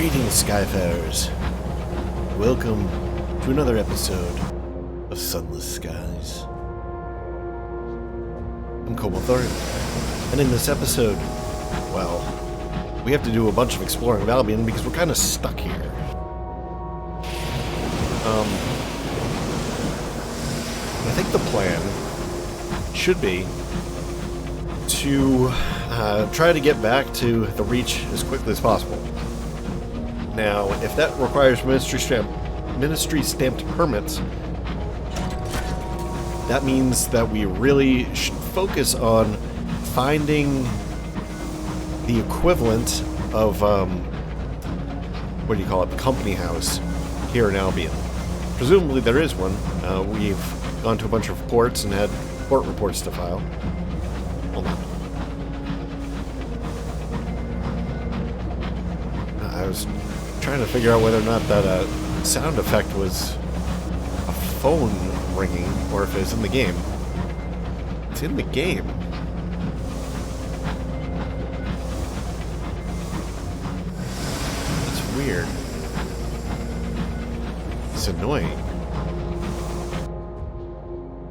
Greetings, Skyfarers. Welcome to another episode of Sunless Skies. I'm Cobalt Thorium, and in this episode, well, we have to do a bunch of exploring of Albion because we're kind of stuck here. I think the plan should be to try to get back to the Reach as quickly as possible. Now, if that requires ministry stamped permits, that means that we really should focus on finding the equivalent of what do you call it, the company house here in Albion. Presumably there is one. We've gone to a bunch of ports and had port reports to file. Hold on. I was trying to figure out whether or not that sound effect was a phone ringing or if it's in the game. It's in the game. That's weird. It's annoying.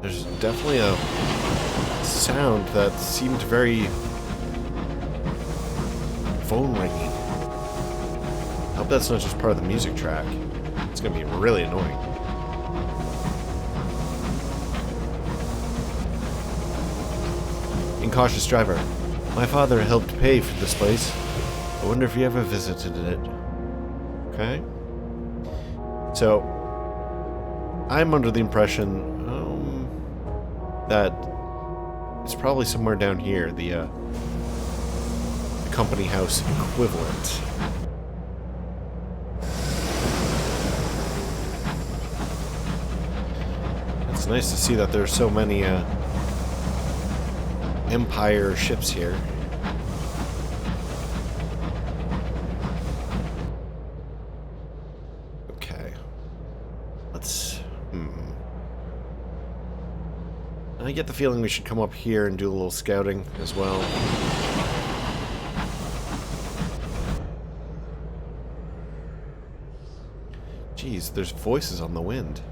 There's definitely a sound that seemed very phone ringing. I hope that's not just part of the music track. It's going to be really annoying. Incautious driver. My father helped pay for this place. I wonder if he ever visited it. Okay. So, I'm under the impression that it's probably somewhere down here, the company house equivalent. It's nice to see that there's so many Empire ships here. Okay. Let's... I get the feeling we should come up here and do a little scouting as well. Jeez, there's voices on the wind.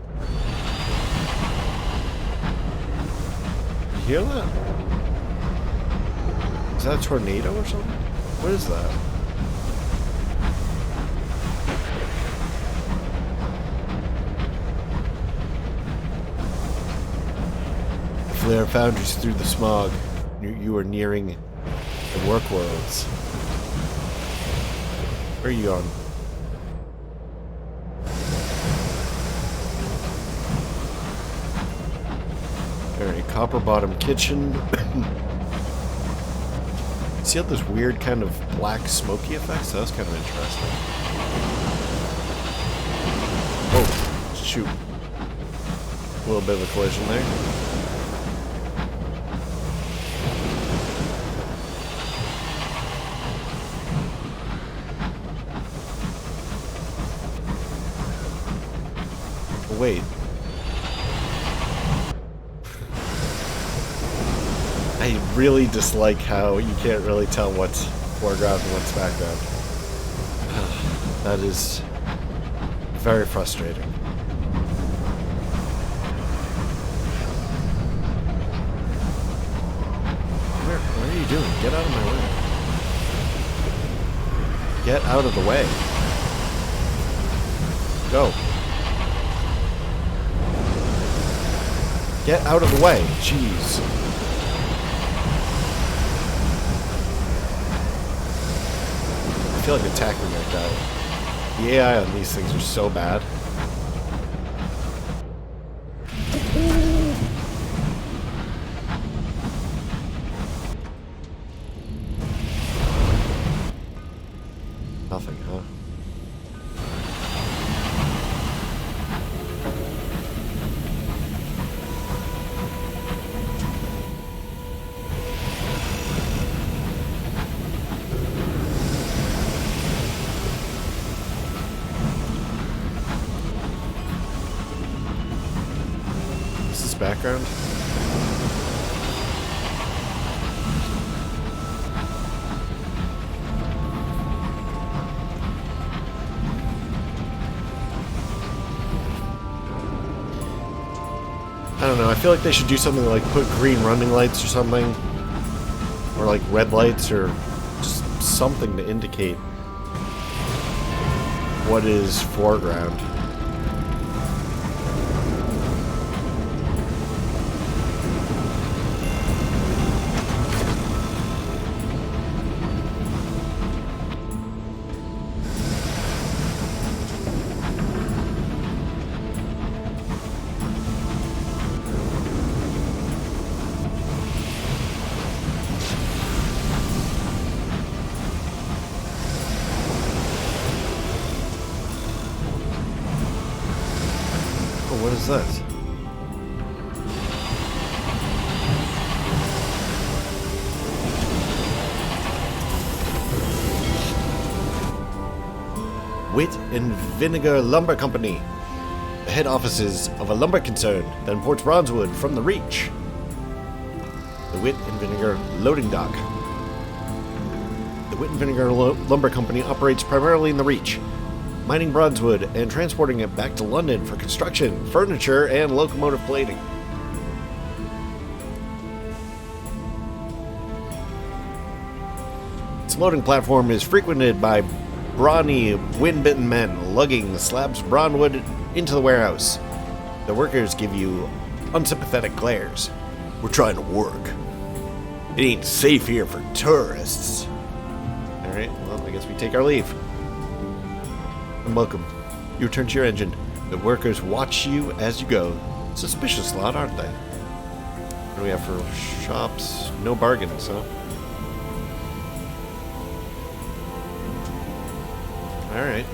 You hear that? Is that a tornado or something? What is that? Flare foundries through the smog. You are nearing the work worlds. Where are you going? Alright, copper bottom kitchen. See how those weird kind of black smoky effects? That was kind of interesting. Oh, shoot. A little bit of a collision there. Wait. I really dislike how you can't really tell what's foreground and what's background. That is very frustrating. What are you doing? Get out of my way. Get out of the way. Go. Get out of the way. Jeez. I feel like attacking like that. The AI on these things are so bad. Nothing, huh? Background. don't know, I feel like they should do something like put green running lights or something. Or like red lights or just something to indicate what is foreground. What is this? Whit and Vinegar Lumber Company, the head offices of a lumber concern that imports bronzewood from the Reach. The Whit and Vinegar Loading Dock. The Whit and Vinegar Lumber Company operates primarily in the Reach, mining bronzewood and transporting it back to London for construction, furniture, and locomotive plating. Its loading platform is frequented by brawny, wind-bitten men lugging the slabs of bronzewood into the warehouse. The workers give you unsympathetic glares. We're trying to work. It ain't safe here for tourists. Alright, well, I guess we take our leave. And welcome. You return to your engine. The workers watch you as you go. Suspicious lot, aren't they? What do we have for shops? No bargains, huh? Alright.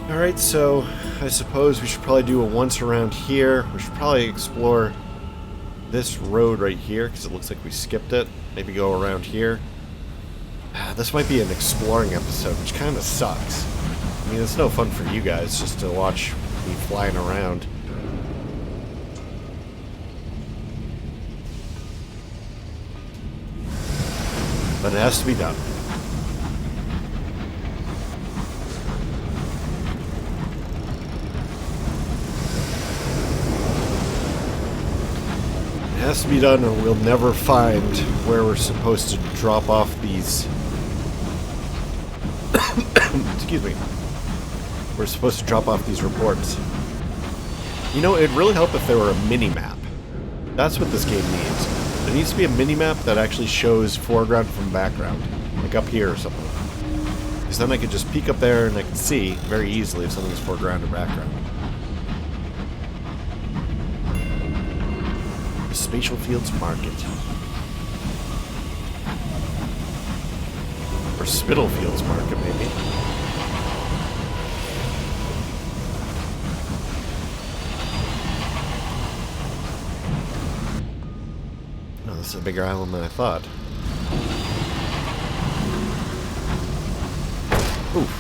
Alright, so I suppose we should probably do a once around here. We should probably explore this road right here, because it looks like we skipped it. Maybe go around here. This might be an exploring episode, which kind of sucks. I mean, it's no fun for you guys just to watch me flying around. But it has to be done. It has to be done, or we'll never find where we're supposed to drop off these. Excuse me. We're supposed to drop off these reports. You know, it'd really help if there were a mini-map. That's what this game needs. There needs to be a mini-map that actually shows foreground from background. Like up here or something. Because then I could just peek up there and I can see very easily if something's foreground or background. The Spatial Fields Market. Or Spitalfields Market, maybe. Oh, this is a bigger island than I thought. Oof.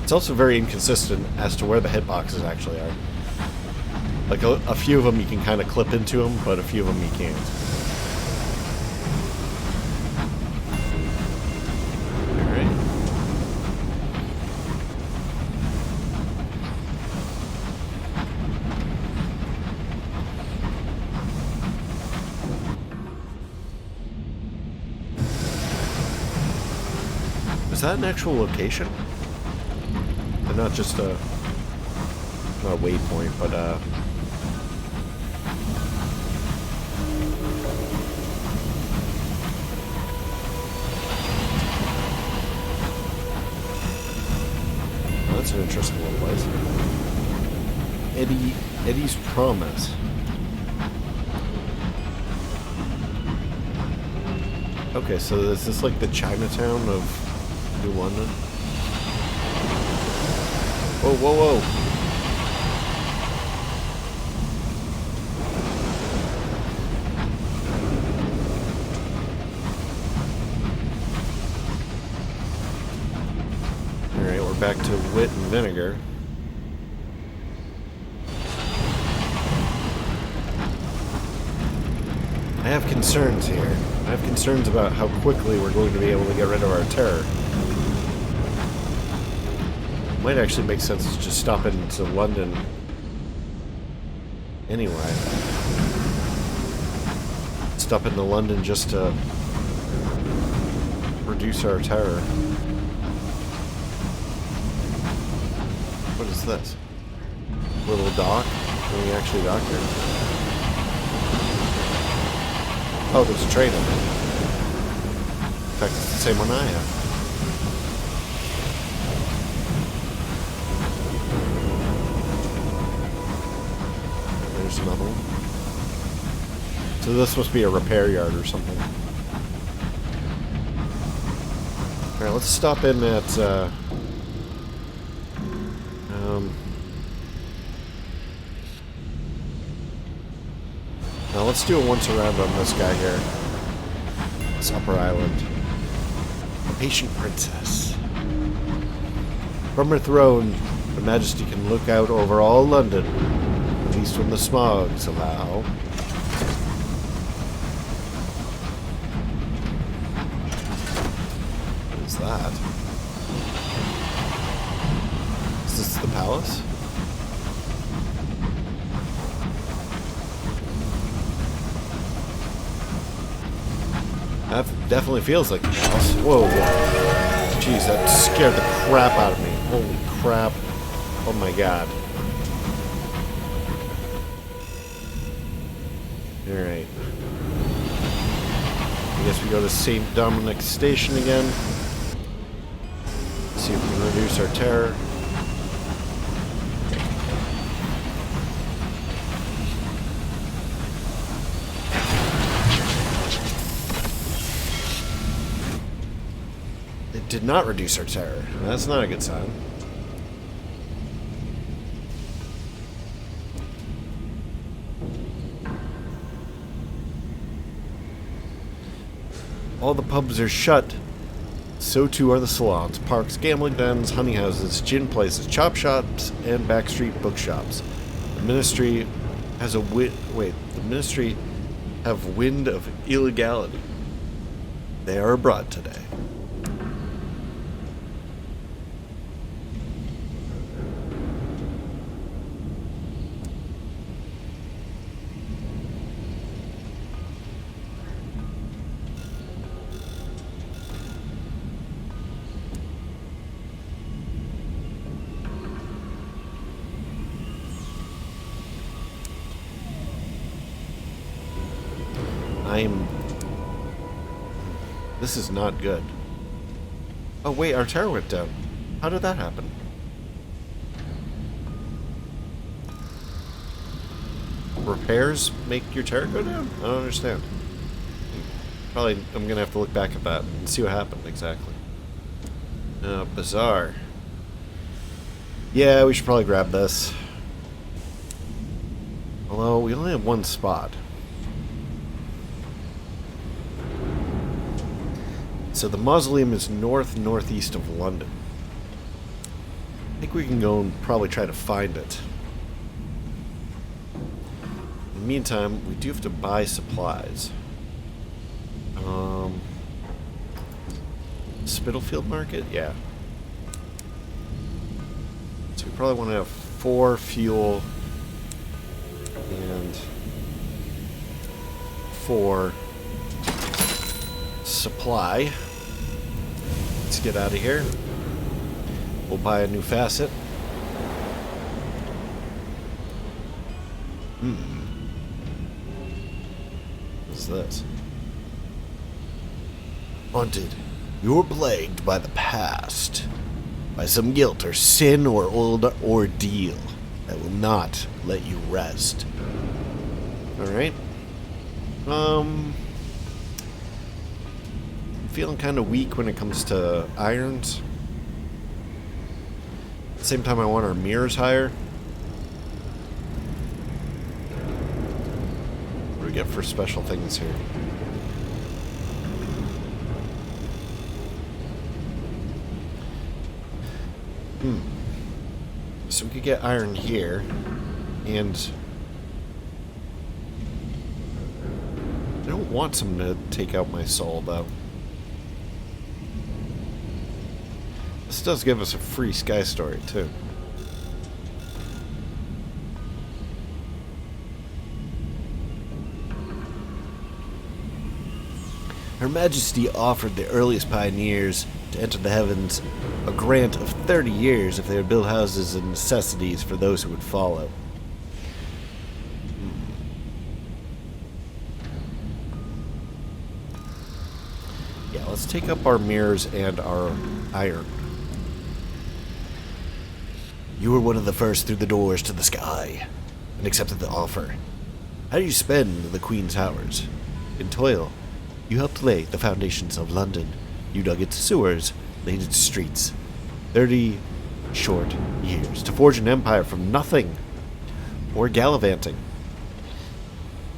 It's also very inconsistent as to where the hitboxes actually are. Like, a few of them you can kind of clip into them, but a few of them you can't. Alright. Is that an actual location? And not just a... not a waypoint, but that's an interesting little place. Eddie's Promise. Okay, so is this like the Chinatown of New London? Whoa, whoa, whoa. Back to Whit and Vinegar. I have concerns here. I have concerns about how quickly we're going to be able to get rid of our terror. Might actually make sense to just stop into London anyway. Stop into London just to reduce our terror. What is this? Little dock? Can we actually dock here? Oh, there's a train in there. In fact, it's the same one I have. There's another one. So this must be a repair yard or something. Alright, let's stop in at, now let's do it once around on this guy here. This upper island. A patient princess. From her throne, Her Majesty can look out over all London, at least when the smogs allow. What is that? Is this the palace? That definitely feels like a house. Whoa, whoa. Jeez, that scared the crap out of me. Holy crap. Oh my god. Alright. I guess we go to St. Dominic's Station again. See if we can reduce our terror. Did not reduce our terror. That's not a good sign. All the pubs are shut. So too are the salons, parks, gambling dens, honey houses, gin places, chop shops, and backstreet bookshops. The ministry has a the ministry have wind of illegality. They are abroad today. This is not good. Oh wait, our tower went down. How did that happen? Repairs make your tower go down? I don't understand. Probably I'm gonna have to look back at that and see what happened exactly. Bazaar. Yeah, we should probably grab this. Although we only have one spot. So the mausoleum is northeast of London. I think we can go and probably try to find it. In the meantime, we do have to buy supplies. Spitalfield Market? Yeah. So we probably want to have 4 fuel and 4 supply. Let's get out of here. We'll buy a new facet. What's this? Haunted. You're plagued by the past. By some guilt or sin or old ordeal that will not let you rest. Alright. Feeling kind of weak when it comes to irons. At the same time, I want our mirrors higher. What do we get for special things here? So we could get iron here, and I don't want someone to take out my soul, though. This does give us a free sky story, too. Her Majesty offered the earliest pioneers to enter the heavens a grant of 30 years if they would build houses and necessities for those who would follow. Yeah, let's take up our mirrors and our iron. You were one of the first through the doors to the sky and accepted the offer. How do you spend the Queen's hours? In toil. You helped lay the foundations of London. You dug its sewers, laid its streets. 30 short years to forge an empire from nothing or gallivanting.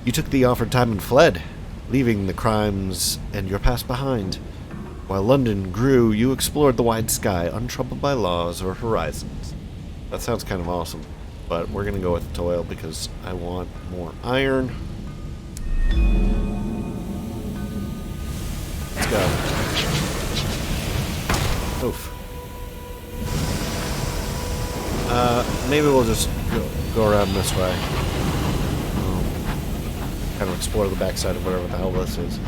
You took the offered time and fled, leaving the crimes and your past behind. While London grew, you explored the wide sky, untroubled by laws or horizons. That sounds kind of awesome, but we're going to go with toil because I want more iron. Let's go. Oof. Maybe we'll just go around this way. Kind of explore the backside of whatever the hell this is.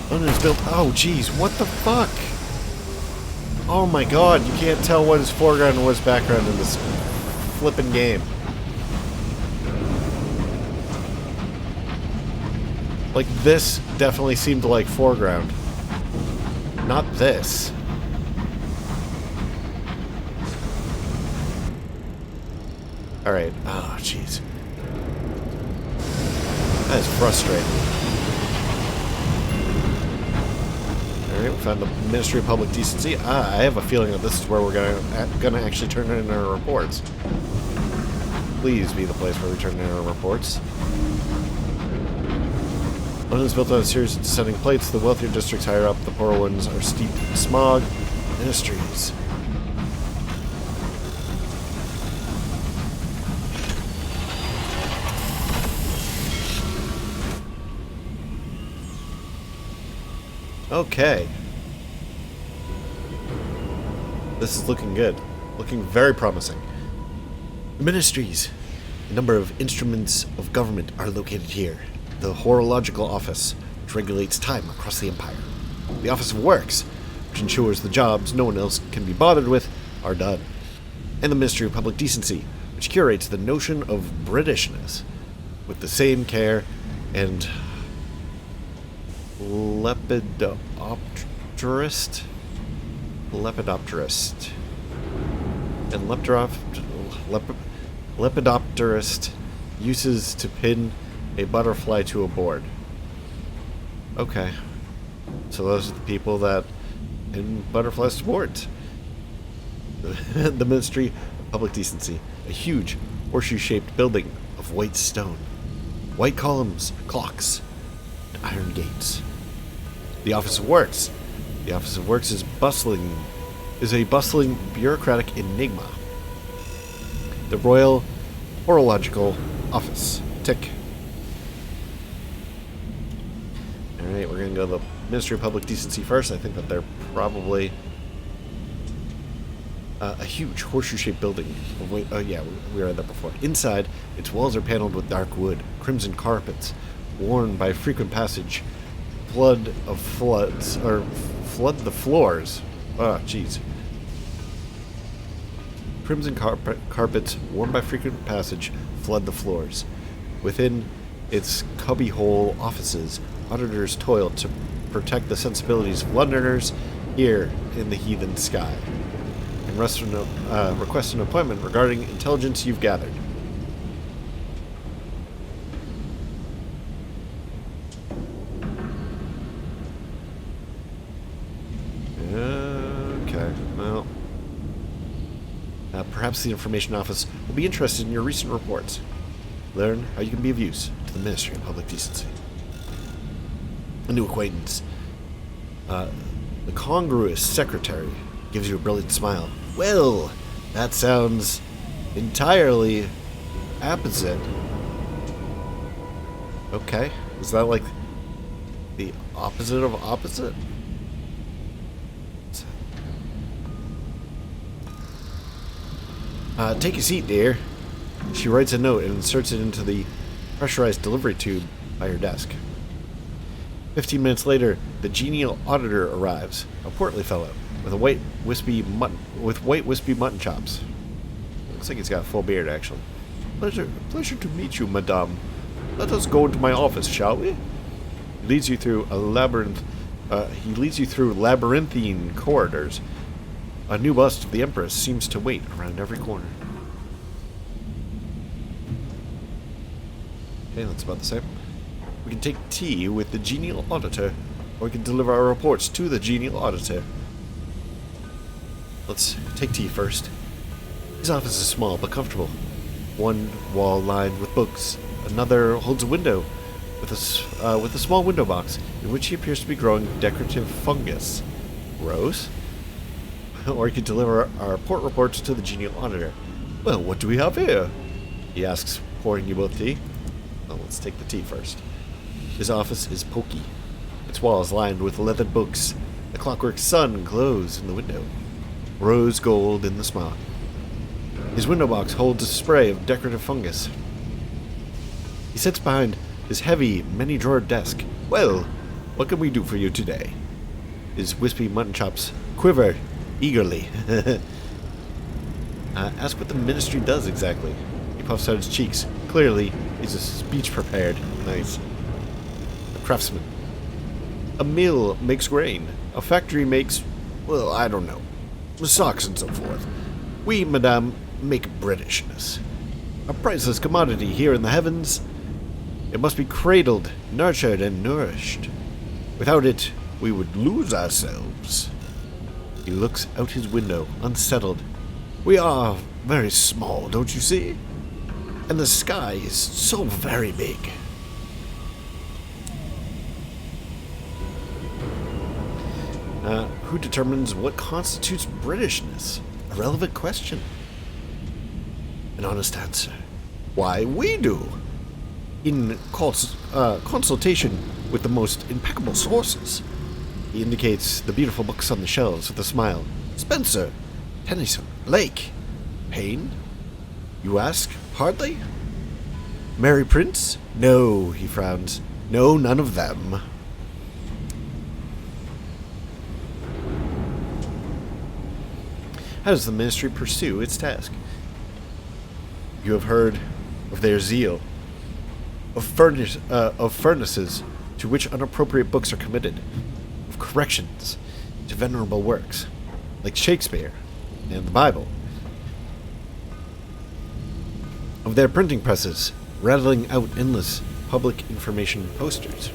London is built. Oh, jeez, what the fuck? Oh my god, you can't tell what is foreground and what is background in this flippin' game. Like, this definitely seemed like foreground. Not this. Alright. Oh, jeez. That is frustrating. Alright, we found the Ministry of Public Decency. I have a feeling that this is where we're gonna actually turn in our reports. Please be the place where we turn in our reports. London is built on a series of descending plates. The wealthier districts higher up, the poorer ones are steeped in smog. Ministries. Okay. This is looking good. Looking very promising. The ministries. A number of instruments of government are located here. The Orological office, which regulates time across the empire. The Office of Works, which ensures the jobs no one else can be bothered with, are done. And the Ministry of Public Decency, which curates the notion of Britishness with the same care and lepidopterist and lepidopterist uses to pin a butterfly to a board. Okay. So those are the people that pin butterflies to boards. The Ministry of Public Decency. A huge horseshoe-shaped building of white stone. White columns, clocks, and iron gates. The Office of Works. The Office of Works is a bustling bureaucratic enigma. The Royal Orological Office. Tick. Alright, we're going to go to the Ministry of Public Decency first. I think that they're probably a huge horseshoe-shaped building. Oh yeah, we were there before. Inside, its walls are paneled with dark wood, crimson carpets, worn by frequent passage, flood the floors. Ah, jeez. Crimson carpets, worn by frequent passage, flood the floors. Within its cubbyhole offices, auditors toil to protect the sensibilities of Londoners here in the heathen sky, and request an appointment regarding intelligence you've gathered. Okay, well, perhaps the Information Office will be interested in your recent reports. Learn how you can be of use to the Ministry of Public Decency. A new acquaintance. The congruous secretary gives you a brilliant smile. Well, that sounds entirely opposite. Okay. Is that like the opposite of opposite? Take a seat, dear. She writes a note and inserts it into the pressurized delivery tube by her desk. 15 minutes later, the genial auditor arrives, a portly fellow with white wispy mutton chops. Looks like he's got a full beard, actually. Pleasure to meet you, madame. Let us go into my office, shall we? He leads you through a labyrinth. He leads you through labyrinthine corridors. A new bust of the Empress seems to wait around every corner. Okay, that's about the same. We can take tea with the genial auditor, or we can deliver our reports to the genial auditor. Let's take tea first. His office is small but comfortable. One wall lined with books, another holds a window with a small window box in which he appears to be growing decorative fungus. Gross? Or he could deliver our port reports to the genial auditor. Well, what do we have here? He asks, pouring you both tea. Well, let's take the tea first. His office is poky. Its walls lined with leathered books. The Clockwork Sun glows in the window. Rose gold in the smog. His window box holds a spray of decorative fungus. He sits behind his heavy, many-drawered desk. Well, what can we do for you today? His wispy mutton chops quiver eagerly. Ask what the ministry does exactly. He puffs out his cheeks. Clearly, he's a speech prepared. Nice. A craftsman. A mill makes grain. A factory makes, well, I don't know, socks and so forth. We, madame, make Britishness. A priceless commodity here in the heavens. It must be cradled, nurtured, and nourished. Without it, we would lose ourselves. He looks out his window, unsettled. We are very small, don't you see? And the sky is so very big. Who determines what constitutes Britishness? A relevant question. An honest answer. Why, we do. In consultation with the most impeccable sources. He indicates the beautiful books on the shelves with a smile. Spencer, Tennyson, Lake, Payne? You ask? Hardly? Mary Prince? No, he frowns. No, none of them. How does the ministry pursue its task? You have heard of their zeal, of furnaces to which unappropriate books are committed, of corrections to venerable works, like Shakespeare and the Bible, of their printing presses, rattling out endless public information posters.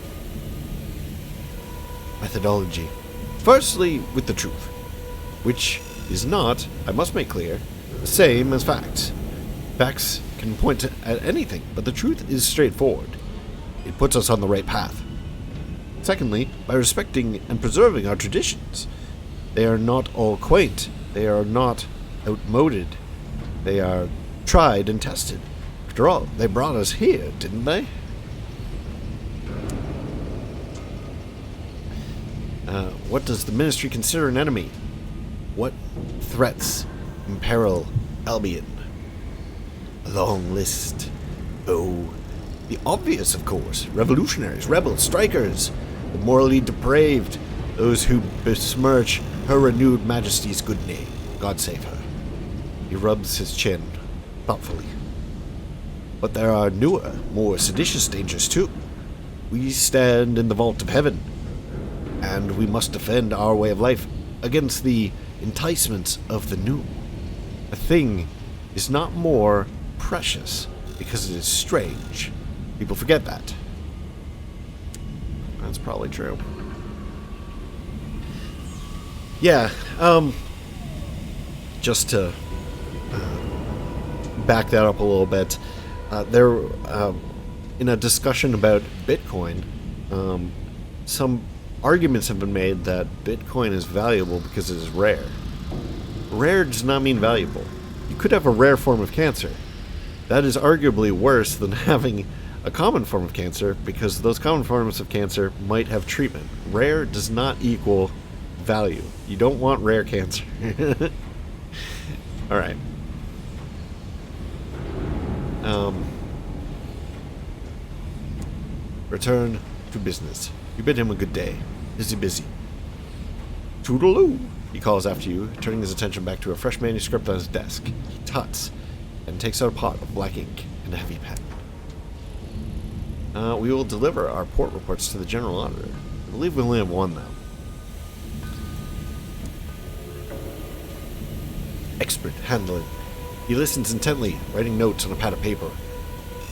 Methodology. Firstly, with the truth, which is not, I must make clear, the same as facts. Facts can point at anything, but the truth is straightforward. It puts us on the right path. Secondly, by respecting and preserving our traditions. They are not all quaint. They are not outmoded. They are tried and tested. After all, they brought us here, didn't they? What does the ministry consider an enemy? What threats imperil Albion? A long list. Oh, the obvious, of course. Revolutionaries, rebels, strikers, the morally depraved, those who besmirch her renewed majesty's good name. God save her. He rubs his chin thoughtfully. But there are newer, more seditious dangers too. We stand in the vault of heaven, and we must defend our way of life against the enticements of the new. A thing is not more precious because it is strange. People forget that. That's probably true. Yeah, just to back that up a little bit, there, in a discussion about Bitcoin, some arguments have been made that Bitcoin is valuable because it is rare. Rare does not mean valuable. You could have a rare form of cancer. That is arguably worse than having a common form of cancer because those common forms of cancer might have treatment. Rare does not equal value. You don't want rare cancer. Alright. Return to business. You bid him a good day. Busy. Toodaloo! He calls after you, turning his attention back to a fresh manuscript on his desk. He tuts and takes out a pot of black ink and a heavy pen. We will deliver our port reports to the General Auditor. I believe we only have one, though. Expert handling. He listens intently, writing notes on a pad of paper.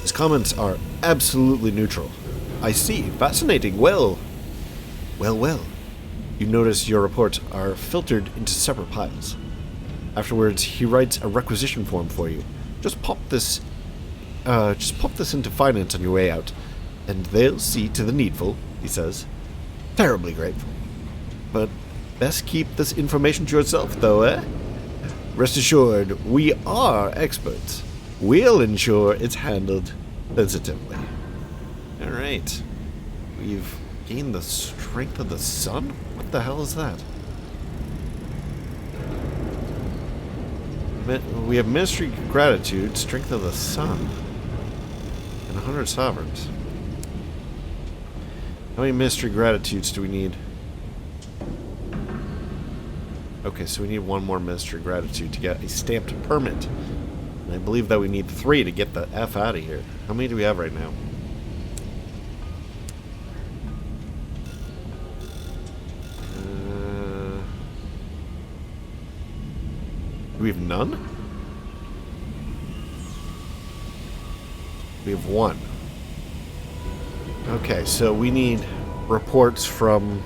His comments are absolutely neutral. I see. Fascinating. Well. You notice your reports are filtered into separate piles. Afterwards, he writes a requisition form for you. Just pop this into finance on your way out, and they'll see to the needful, he says. Terribly grateful. But best keep this information to yourself, though, eh? Rest assured, we are experts. We'll ensure it's handled sensitively. Alright. We've gained the strength of the sun? What the hell is that? We have Ministry Gratitude, Strength of the Sun, and 100 sovereigns. How many Ministry Gratitudes do we need? Okay, so we need one more Ministry Gratitude to get a stamped permit. And I believe that we need 3 to get the F out of here. How many do we have right now? Do we have none? We have 1. Okay, so we need reports from...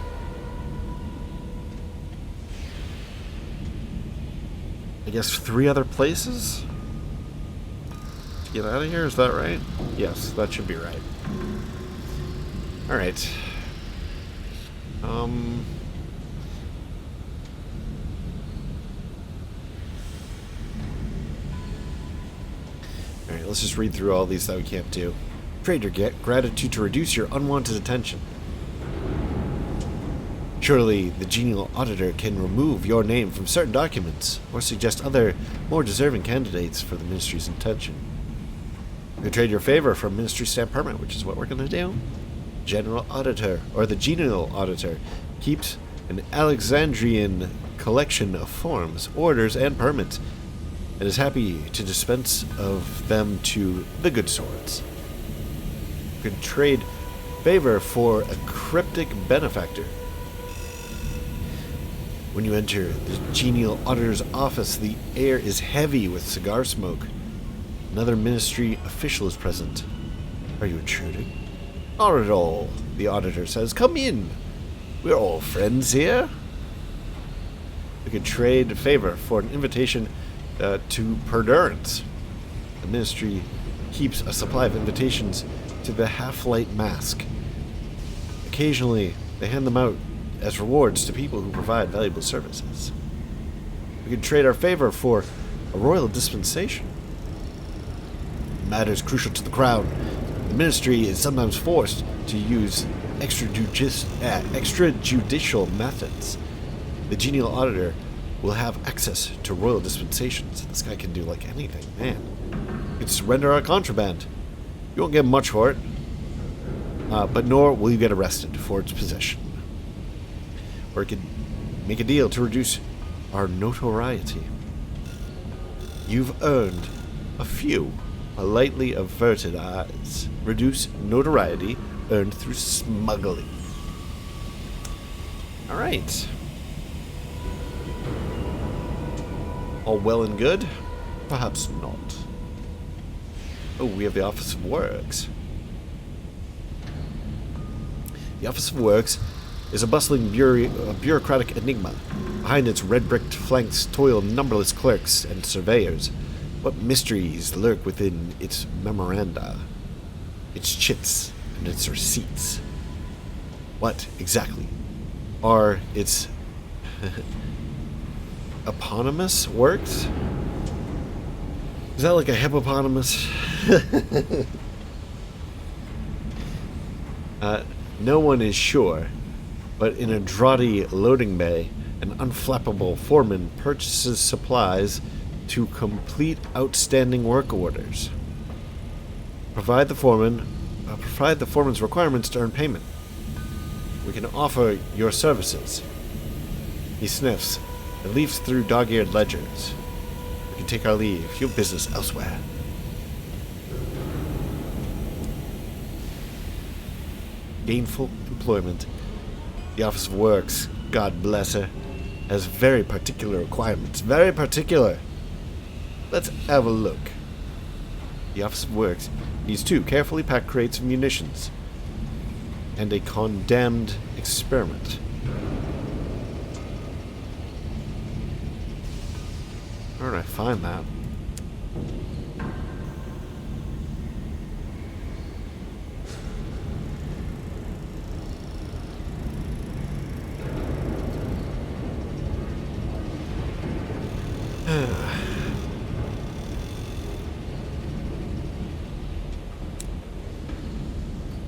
I guess 3 other places? To get out of here, is that right? Yes, that should be right. Alright. Alright, let's just read through all these that we can't do. Trader, get gratitude to reduce your unwanted attention. Surely the genial auditor can remove your name from certain documents, or suggest other, more deserving candidates for the ministry's attention. You trade your favor for ministry stamp permit, which is what we're going to do. General Auditor, or the genial auditor, keeps an Alexandrian collection of forms, orders, and permits, and is happy to dispense of them to the good swords. You can trade favor for a cryptic benefactor. When you enter the genial auditor's office, the air is heavy with cigar smoke. Another ministry official is present. Are you intruding? Not at all, the auditor says. Come in. We're all friends here. We can trade favor for an invitation to Perdurance. The ministry keeps a supply of invitations to the Half-Light Mask. Occasionally, they hand them out as rewards to people who provide valuable services. We can trade our favor for a royal dispensation. Matters crucial to the crown. The ministry is sometimes forced to use extrajudicial methods. The genial auditor will have access to royal dispensations. This guy can do like anything, man. You can surrender our contraband. You won't get much for it, but nor will you get arrested for its possession. Or you could make a deal to reduce our notoriety. You've earned a few lightly averted eyes. Reduce notoriety earned through smuggling. Alright. All well and good? Perhaps not. Oh, we have the Office of Works. The Office of Works is a bustling bureaucratic enigma. Behind its red-bricked flanks toil numberless clerks and surveyors. What mysteries lurk within its memoranda, its chits, and its receipts? What, exactly, are its eponymous works? Is that like a hippopotamus? No one is sure, but in a draughty loading bay, an unflappable foreman purchases supplies to complete outstanding work orders. Provide the foreman's requirements to earn payment. We can offer your services. He sniffs and leaves through dog-eared ledgers. We can take our leave. You have business elsewhere. Gainful employment. The Office of Works, God bless her, has very particular requirements. Very particular. Let's have a look. The Office of Works needs 2 carefully packed crates of munitions and a condemned experiment. Where did I find that?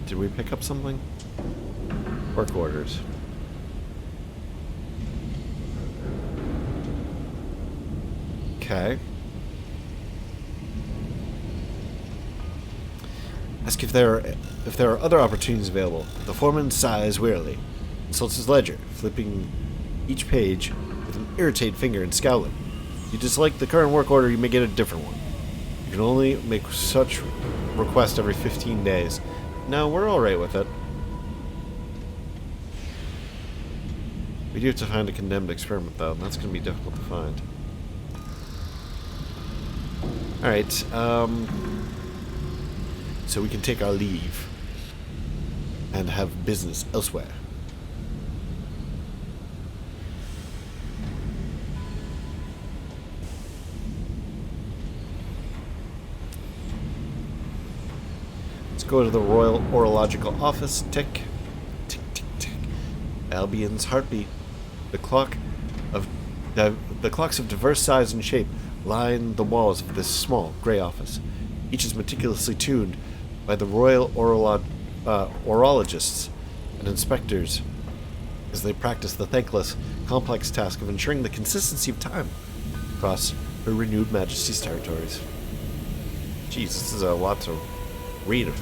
Did we pick up something? Work orders. Okay. Ask if there are other opportunities available. The foreman sighs wearily, consults his ledger, flipping each page with an irritated finger and scowling. If you dislike the current work order, you may get a different one. You can only make such request every 15 days. No, we're alright with it. We do have to find a condemned experiment, though, and that's going to be difficult to find. Alright, so we can take our leave and have business elsewhere. Go to the Royal Orological office. Tick, tick, tick, tick. Albion's heartbeat. The clocks of diverse size and shape line the walls of this small gray office. Each is meticulously tuned by the Royal Orologists and inspectors as they practice the thankless, complex task of ensuring the consistency of time across Her Renewed Majesty's territories. Jeez, this is a lot to read.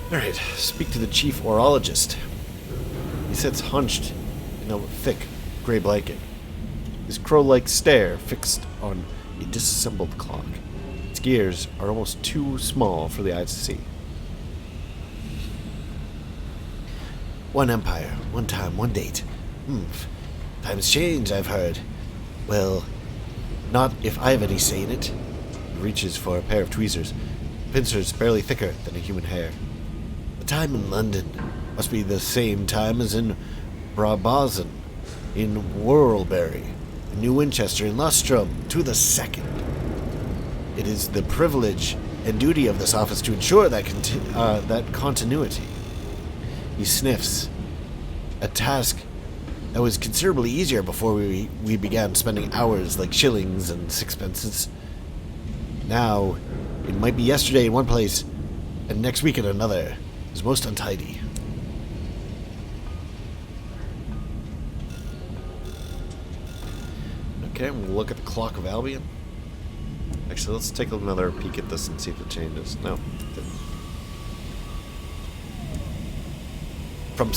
Alright, speak to the chief orologist. He sits hunched in a thick gray blanket, his crow-like stare fixed on a disassembled clock. Its gears are almost too small for the eyes to see. One empire, one time, one date. Times change, I've heard. Well, not if I've any say in it. He reaches for a pair of tweezers, pincers barely thicker than a human hair. The time in London must be the same time as in Brabazon, in Whorlbury, in New Winchester, in Lustrum, to the second. It is the privilege and duty of this office to ensure that continuity. He sniffs. A task that was considerably easier before we began spending hours like shillings and sixpences. Now, it might be yesterday in one place, and next week in another. It was most untidy. Okay, we'll look at the Clock of Albion. Actually, let's take another peek at this and see if it changes. No, it didn't. From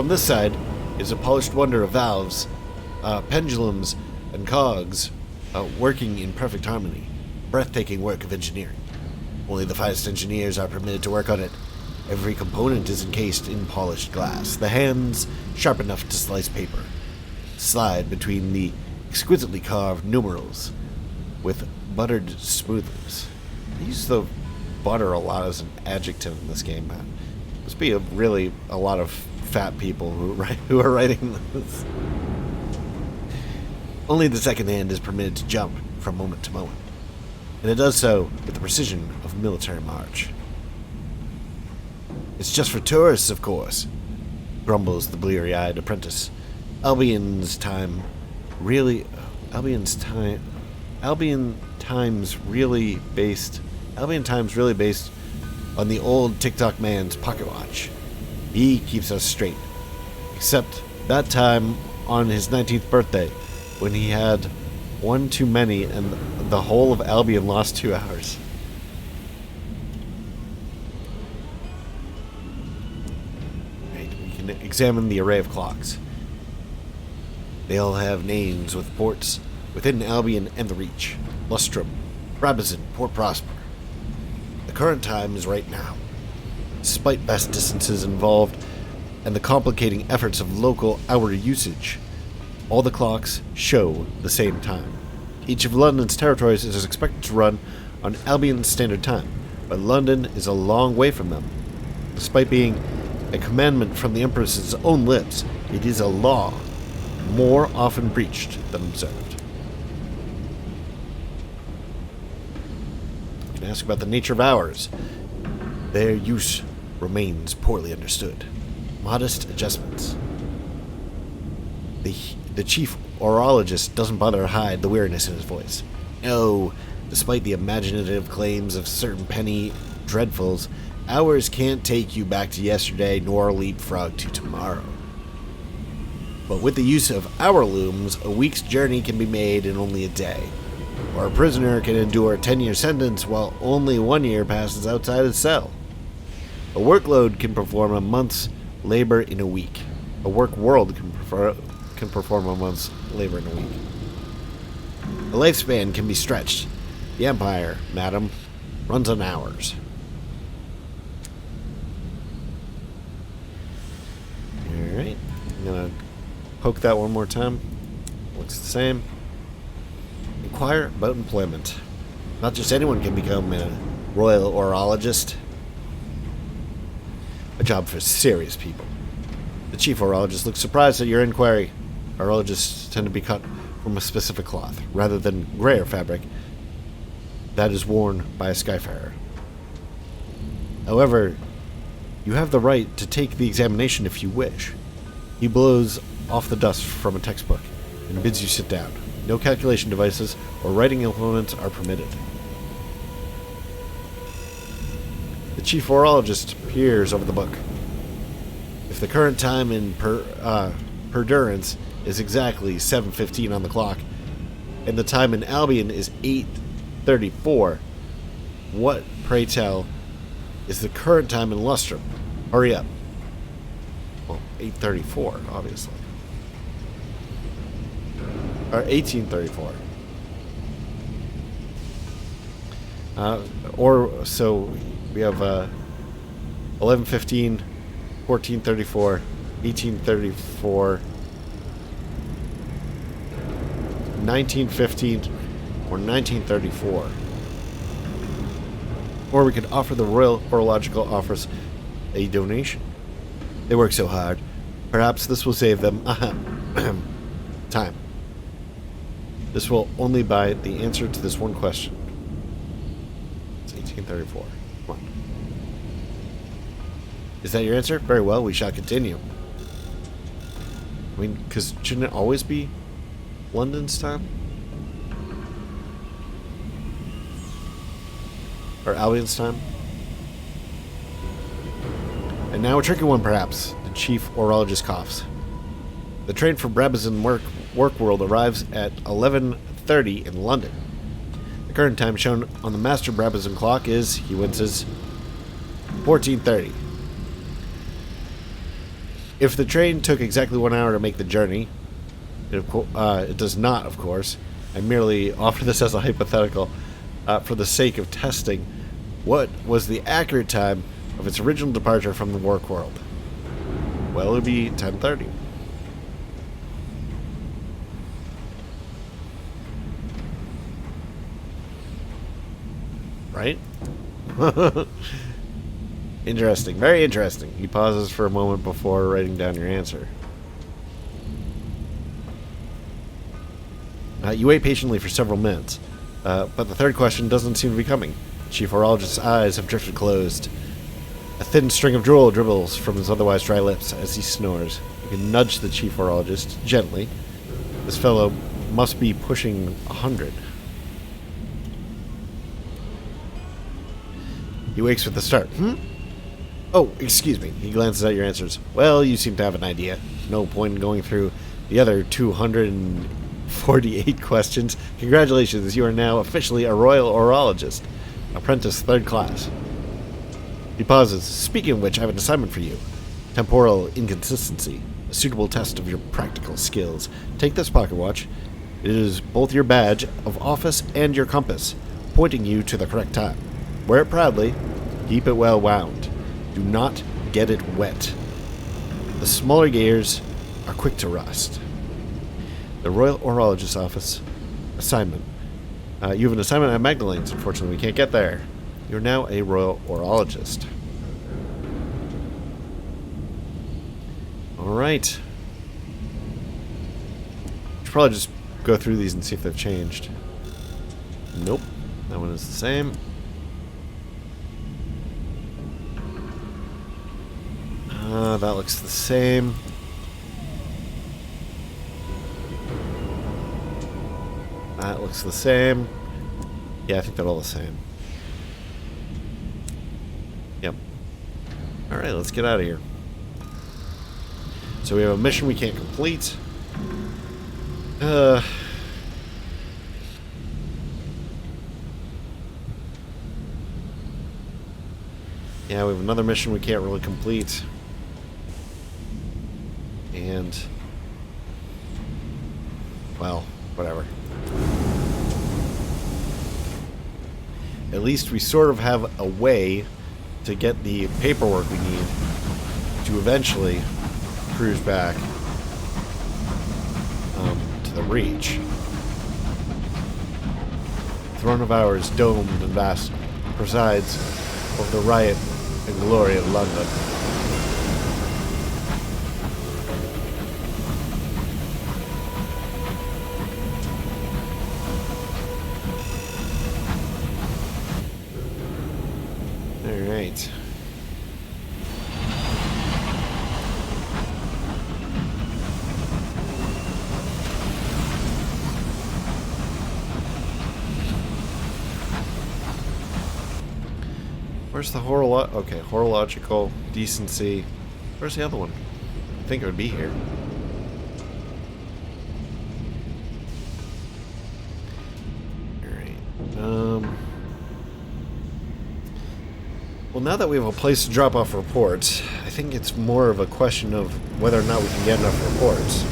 this side is a polished wonder of valves, pendulums, and cogs working in perfect harmony. Breathtaking work of engineering. Only the finest engineers are permitted to work on it. Every component is encased in polished glass, the hands sharp enough to slice paper. Slide between the exquisitely carved numerals with buttered smoothness. I use the butter a lot as an adjective in this game, man. Must be a lot of fat people who are writing this. Only the second hand is permitted to jump from moment to moment, and it does so with the precision of military march. It's just for tourists, of course, grumbles the bleary-eyed apprentice. Albion times really based on the old TikTok man's pocket watch. He keeps us straight. Except that time on his 19th birthday, when he had one too many and the whole of Albion lost 2 hours. Right, we can examine the array of clocks. They all have names with ports within Albion and the Reach. Lustrum, Brabazon, Port Prosper. The current time is right now. Despite vast distances involved and the complicating efforts of local hour usage, all the clocks show the same time. Each of London's territories is expected to run on Albion Standard Time, but London is a long way from them. Despite being a commandment from the Empress's own lips, it is a law more often breached than observed. You can ask about the nature of hours. Their use remains poorly understood. Modest adjustments. The chief orologist doesn't bother to hide the weariness in his voice. No, despite the imaginative claims of certain penny dreadfuls, hours can't take you back to yesterday nor leapfrog to tomorrow. But with the use of hour looms, a week's journey can be made in only a day. Or a prisoner can endure a 10-year sentence while only 1 year passes outside his cell. A workload can perform a month's labor in a week. A work world can perform a month's labor in a week. A lifespan can be stretched. The Empire, madam, runs on hours. Alright, I'm gonna poke that one more time. Looks the same. Inquire about employment. Not just anyone can become a royal orologist. A job for serious people. The chief orologist looks surprised at your inquiry. Orologists tend to be cut from a specific cloth, rather than grayer fabric that is worn by a skyfarer. However, you have the right to take the examination if you wish. He blows off the dust from a textbook and bids you sit down. No calculation devices or writing implements are permitted. The chief orologist peers over the book. If the current time in Perdurance is exactly 7:15 on the clock, and the time in Albion is 8:34, what, pray tell, is the current time in Lustrum? Hurry up. Well, 8:34, obviously. Or 18:34. Or, so, we have 11:15, 14:34, 18:34, 19:15, or 19:34. Or we could offer the Royal Orological offers a donation. They work so hard. Perhaps this will save them time. This will only buy the answer to this one question. It's 18:34. Come on. Is that your answer? Very well, we shall continue. I mean, because shouldn't it always be London's time? Or Albion's time? And now a tricky one, perhaps. The chief orologist coughs. The train for Brabazon work world arrives at 11:30 in London. The current time shown on the master Brabazon clock is, he winces, 14:30. If the train took exactly 1 hour to make the journey, it does not, of course. I merely offer this as a hypothetical for the sake of testing what was the accurate time of its original departure from the work world. Well, it would be 10:30. Right? Interesting. Very interesting. He pauses for a moment before writing down your answer. You wait patiently for several minutes, but the third question doesn't seem to be coming. Chief Orologist's eyes have drifted closed. A thin string of drool dribbles from his otherwise dry lips as he snores. You can nudge the Chief Orologist gently. This fellow must be pushing 100. He wakes with a start. Oh, excuse me. He glances at your answers. Well, you seem to have an idea. No point in going through the other 248 questions. Congratulations, you are now officially a Royal Orologist. Apprentice 3rd class. He pauses. Speaking of which, I have an assignment for you. Temporal inconsistency. A suitable test of your practical skills. Take this pocket watch. It is both your badge of office and your compass, pointing you to the correct time. Wear it proudly. Keep it well wound. Do not get it wet. The smaller gears are quick to rust. The Royal Orologist Office. Assignment. You have an assignment at Magdalene's. Unfortunately, we can't get there. You're now a Royal Orologist. Alright. Should probably just go through these and see if they've changed. Nope. That one is the same. That looks the same. That looks the same. Yeah, I think they're all the same. Yep. Alright, let's get out of here. So we have a mission we can't complete. Yeah, we have another mission we can't really complete. And... well, whatever. At least we sort of have a way to get the paperwork we need to eventually cruise back to the Reach. Throne of Hours, domed and vast, presides over the riot and glory of London. Alright. Where's the Orological, Decency. Where's the other one? I think it would be here. Alright. Well, now that we have a place to drop off reports, I think it's more of a question of whether or not we can get enough reports.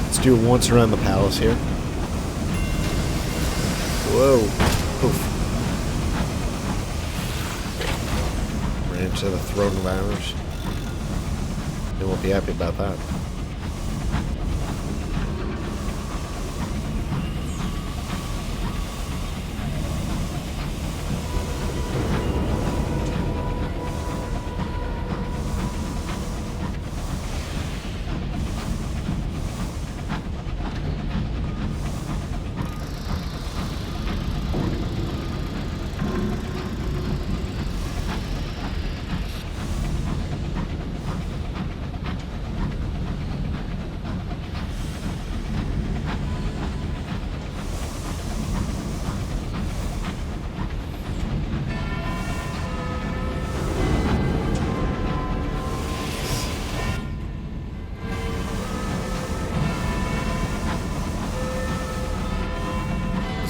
Let's do it once around the palace here. Whoa. Poof. Ran into the Throne of Hours. They won't be happy about that.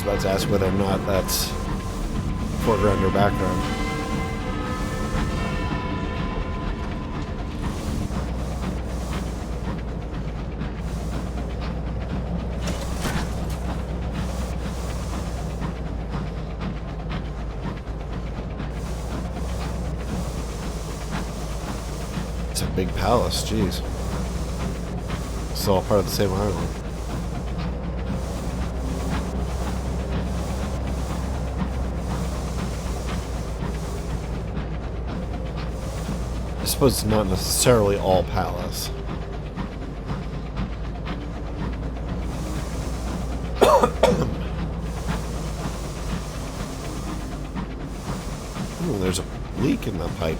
About to ask whether or not that's foreground or background. It's a big palace, jeez. It's all part of the same island. I suppose it's not necessarily all palace. Ooh, there's a leak in the pipe.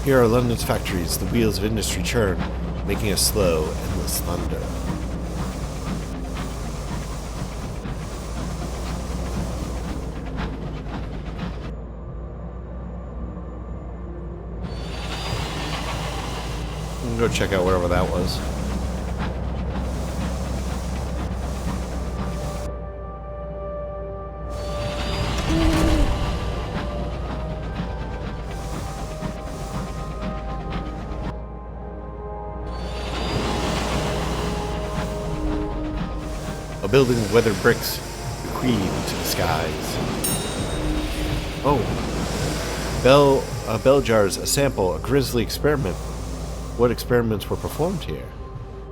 Here are London's factories, the wheels of industry churn, making a slow, endless thunder. We can go check out wherever that was. A building of weathered bricks bequeathed to the skies. Oh. Bell jars, a sample, a grisly experiment. What experiments were performed here?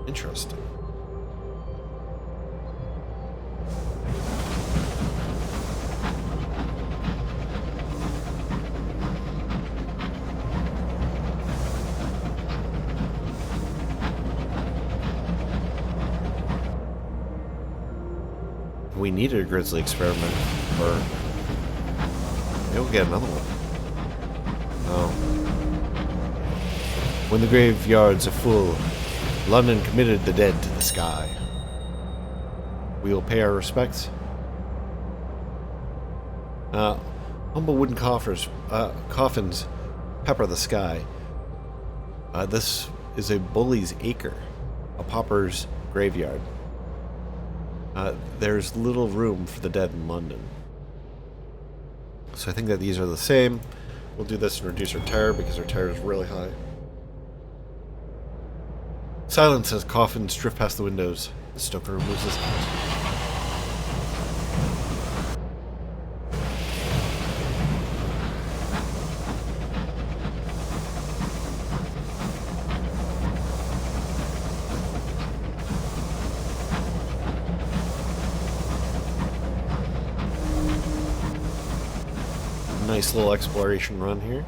Interesting. We needed a grisly experiment, or maybe we'll get another one. Oh. When the graveyards are full, London committed the dead to the sky. We will pay our respects. Humble wooden coffins pepper the sky. This is a bully's acre, a pauper's graveyard. There's little room for the dead in London. So I think that these are the same. We'll do this and reduce our terror because our terror is really high. Silence as coffins drift past the windows. The stoker removes his hat. Nice little exploration run here.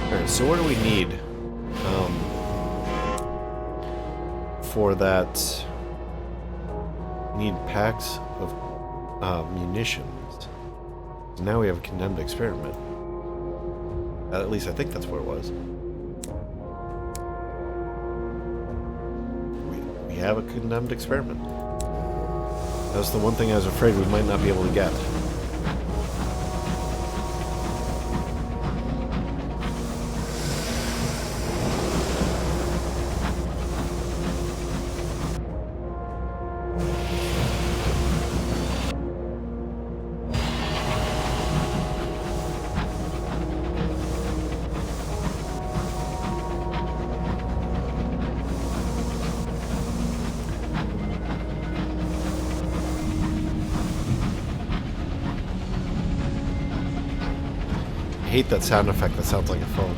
Alright, so what do we need for that? Need packs of munitions. So now we have a condemned experiment. At least I think that's what it was. We have a condemned experiment. That's the one thing I was afraid we might not be able to get. I hate that sound effect that sounds like a phone.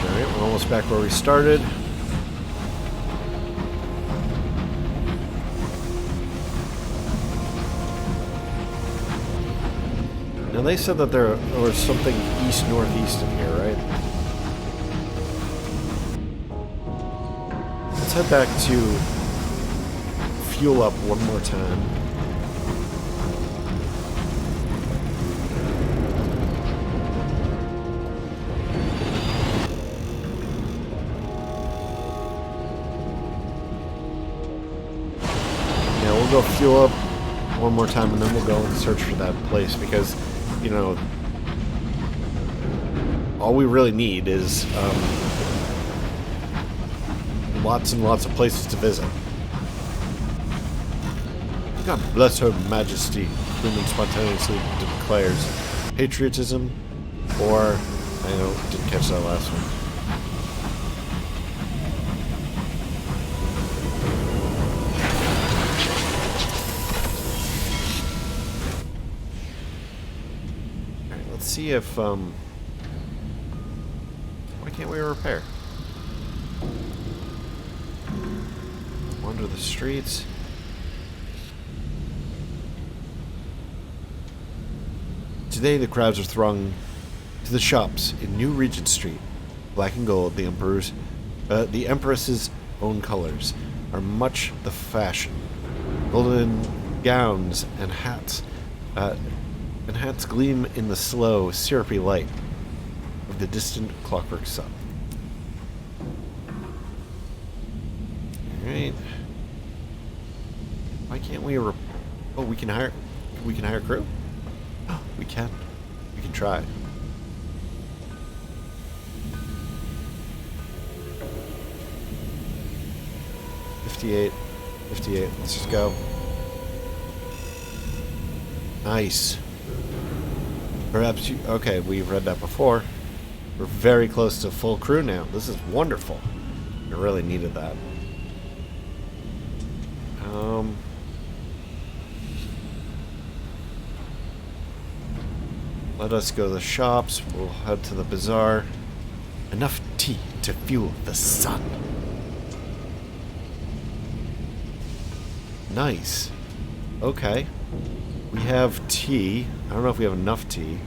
Alright, we're almost back where we started. Now they said that there was something east-northeast in here, right? Let's head back to fuel up one more time. Yeah, we'll go fuel up one more time, and then we'll go and search for that place, because, you know, all we really need is lots and lots of places to visit. God bless Her Majesty, Lumen spontaneously declares patriotism, or, didn't catch that last one. Alright, let's see if, why can't we repair? Wander the streets. Today the crowds are thronging to the shops in New Regent Street. Black and gold, the Empress's own colors, are much the fashion. Golden gowns and hats gleam in the slow, syrupy light of the distant Clockwork Sun. Alright. Why can't we we can hire crew? We can. We can try. $58. Let's just go. Nice. Perhaps you... Okay, we've read that before. We're very close to full crew now. This is wonderful. I really needed that. Let us go to the shops. We'll head to the bazaar. Enough tea to fuel the sun. Nice. Okay. We have tea. I don't know if we have enough tea.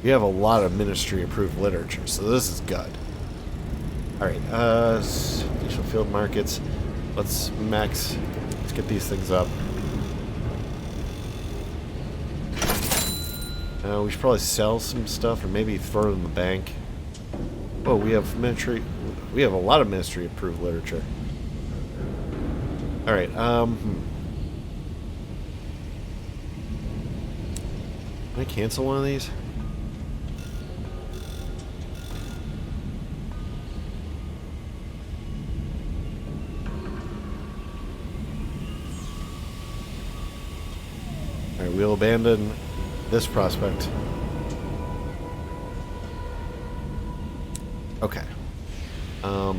We have a lot of ministry-approved literature, so this is good. Alright, additional field markets. Let's get these things up. We should probably sell some stuff, or maybe throw it in the bank. Oh, we have a lot of ministry-approved literature. Alright, Can I cancel one of these? Alright, we'll abandon this prospect. Okay. We have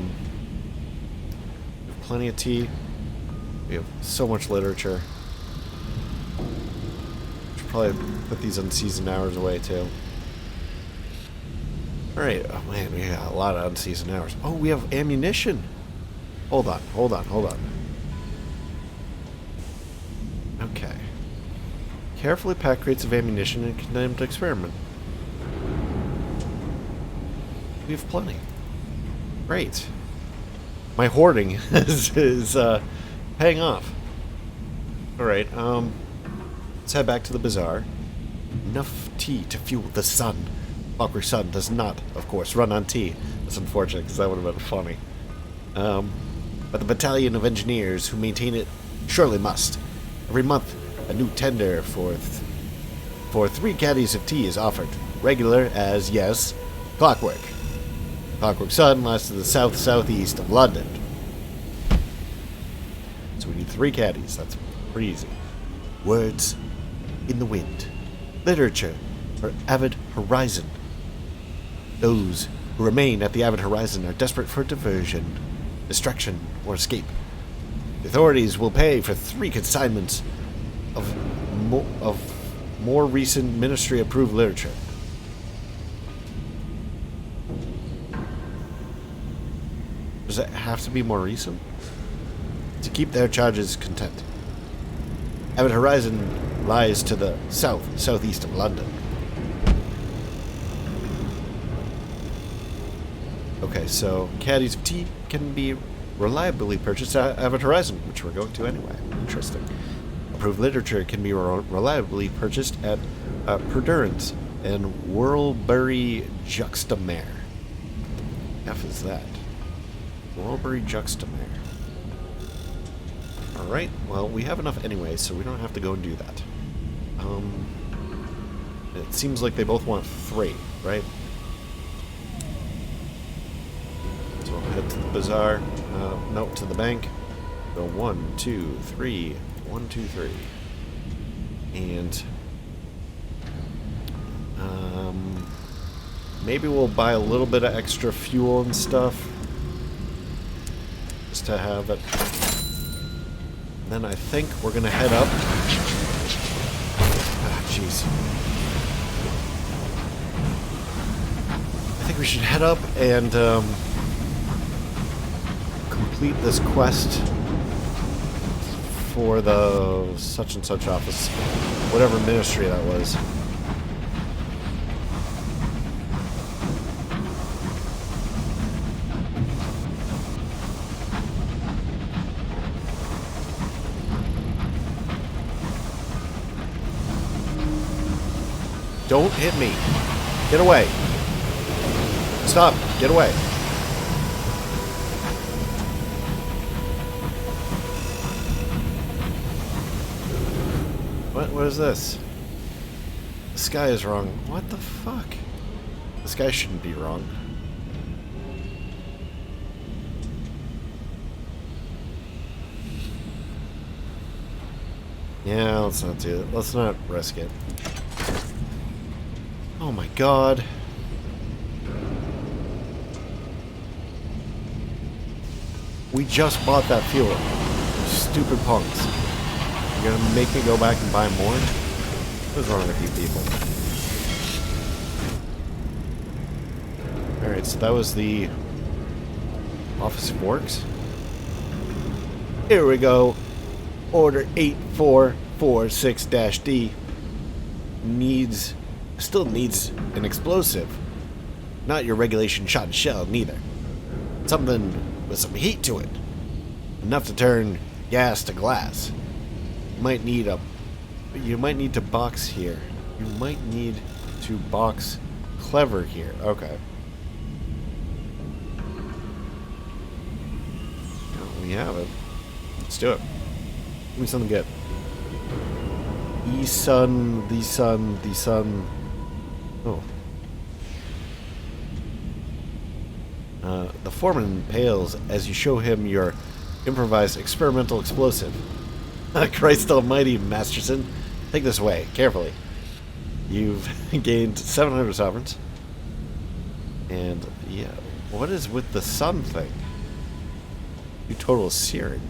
plenty of tea. We have so much literature. Should probably put these unseasoned hours away too. Alright, oh man, we got a lot of unseasoned hours. Oh, we have ammunition! Hold on. Okay. Carefully pack crates of ammunition and condemned experiment. We have plenty. Great. My hoarding is paying off. Alright, let's head back to the bazaar. Enough tea to fuel the sun. Clockwork Sun does not, of course, run on tea. That's unfortunate, because that would have been funny. But the battalion of engineers who maintain it surely must. Every month, a new tender for 3 caddies of tea is offered. Regular as, yes, Clockwork. Clockwork Sun lies to the south-southeast of London. So we need 3 caddies. That's pretty easy. Words in the wind. Literature for Avid Horizon. Those who remain at the Avid Horizon are desperate for diversion, distraction, or escape. The authorities will pay for 3 consignments of more recent ministry-approved literature. Does it have to be more recent? To keep their charges content. Avid Horizon lies to the southeast of London. Okay, so caddies of tea can be reliably purchased at Avid Horizon, which we're going to anyway. Interesting. Approved literature can be reliably purchased at Perdurance and Whirlbury Juxtamare. F is that? Whirlbury Juxtamare. Alright, well, we have enough anyway, so we don't have to go and do that. It seems like they both want 3, right? So we'll head to the bazaar. No, to the bank. Go 1, 2, 3. 1, 2, 3. And maybe we'll buy a little bit of extra fuel and stuff just to have it. And then I think we're gonna head up. Ah, jeez. I think we should head up and complete this quest for the such and such office, whatever ministry that was. Don't hit me. Get away. Stop. Get away. What is this? The sky is wrong. What the fuck? The sky shouldn't be wrong. Yeah, let's not do it. Let's not risk it. Oh my god. We just bought that fuel. You stupid punks. You're gonna make me go back and buy more? What's wrong with you people? Alright, so that was the Office of Works. Here we go. Order 8446-D still needs an explosive. Not your regulation shot and shell, neither. Something with some heat to it. Enough to turn gas to glass. You might need to box here. You might need to box clever here. Okay. Well, we have it. Let's do it. Give me something good. The sun. Oh. The foreman pales as you show him your improvised experimental explosive. Christ almighty, Masterson. Take this away, carefully. You've gained 700 sovereigns. And, yeah, what is with the sun thing? You total searing.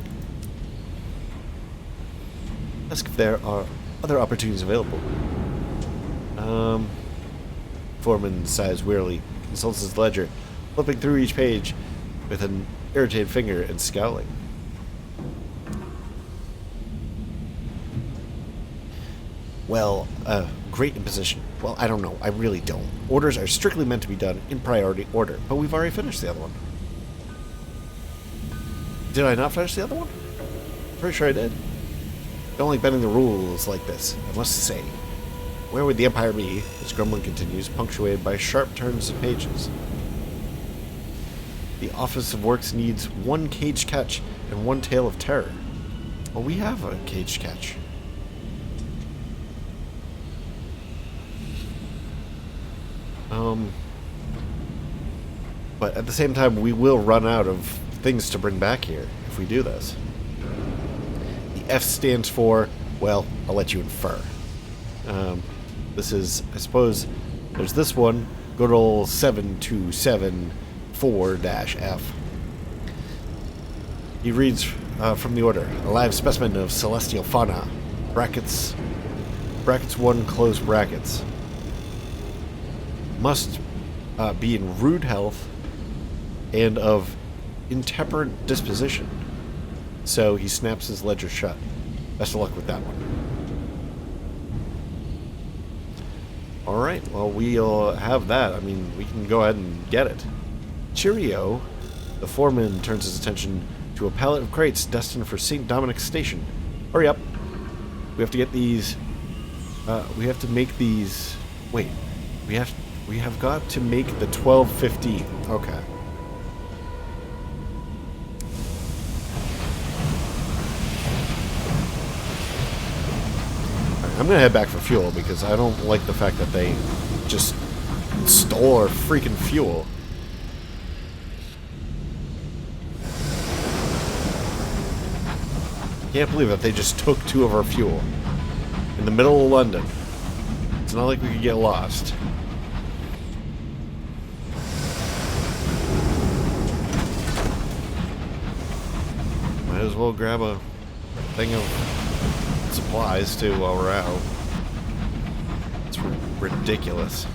Ask if there are other opportunities available. Foreman sighs wearily, consults his ledger, flipping through each page with an irritated finger and scowling. Well, great imposition. Well, I don't know. I really don't. Orders are strictly meant to be done in priority order, but we've already finished the other one. Did I not finish the other one? Pretty sure I did. Don't like bending the rules like this, I must say. Where would the Empire be? His grumbling continues, punctuated by sharp turns of pages. The Office of Works needs 1 cage catch and 1 tale of terror. Well, we have a cage catch. But at the same time, we will run out of things to bring back here if we do this. The F stands for, well, I'll let you infer. This is, I suppose, there's this one, good old 7274-F. He reads from the order, a live specimen of celestial fauna, brackets 1, close brackets. Must be in rude health and of intemperate disposition. So he snaps his ledger shut. Best of luck with that one. Alright, well, we'll have that. I mean, we can go ahead and get it. Cheerio. The foreman turns his attention to a pallet of crates destined for St. Dominic's Station. Hurry up. We have to get these... we have to make these... Wait. We have got to make the 1215. Okay. I'm gonna head back for fuel because I don't like the fact that they just stole our freaking fuel. Can't believe that they just took 2 of our fuel in the middle of London. It's not like we could get lost. Might as well grab a thing of supplies too while we're out. It's ridiculous.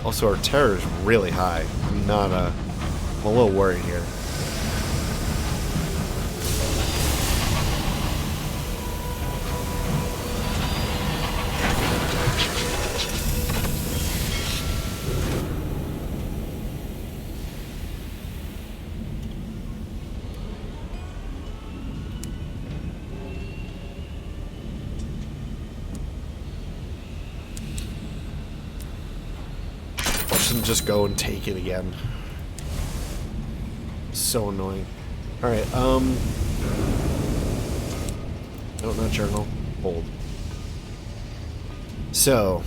Also, our terror is really high. I'm a little worried here. Just go and take it again. So annoying. Alright, no, not journal. Hold. So.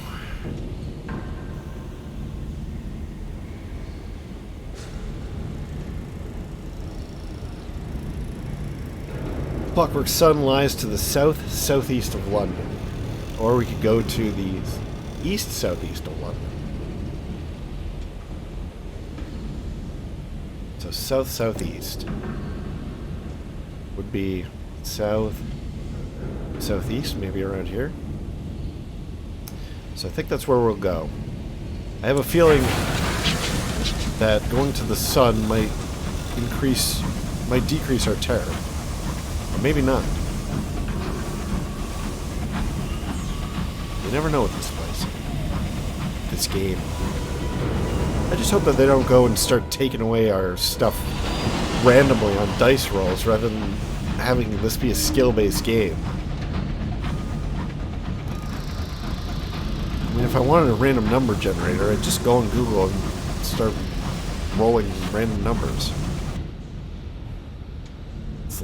Clockwork Sun lies to the southeast of London. Or we could go to the east-southeast of London. So south-southeast would be south-southeast, maybe around here. So I think that's where we'll go. I have a feeling that going to the sun might decrease our terror. Or maybe not. You never know with this place. This game. I just hope that they don't go and start taking away our stuff randomly on dice rolls rather than having this be a skill-based game. I mean, if I wanted a random number generator, I'd just go on Google and start rolling random numbers. It's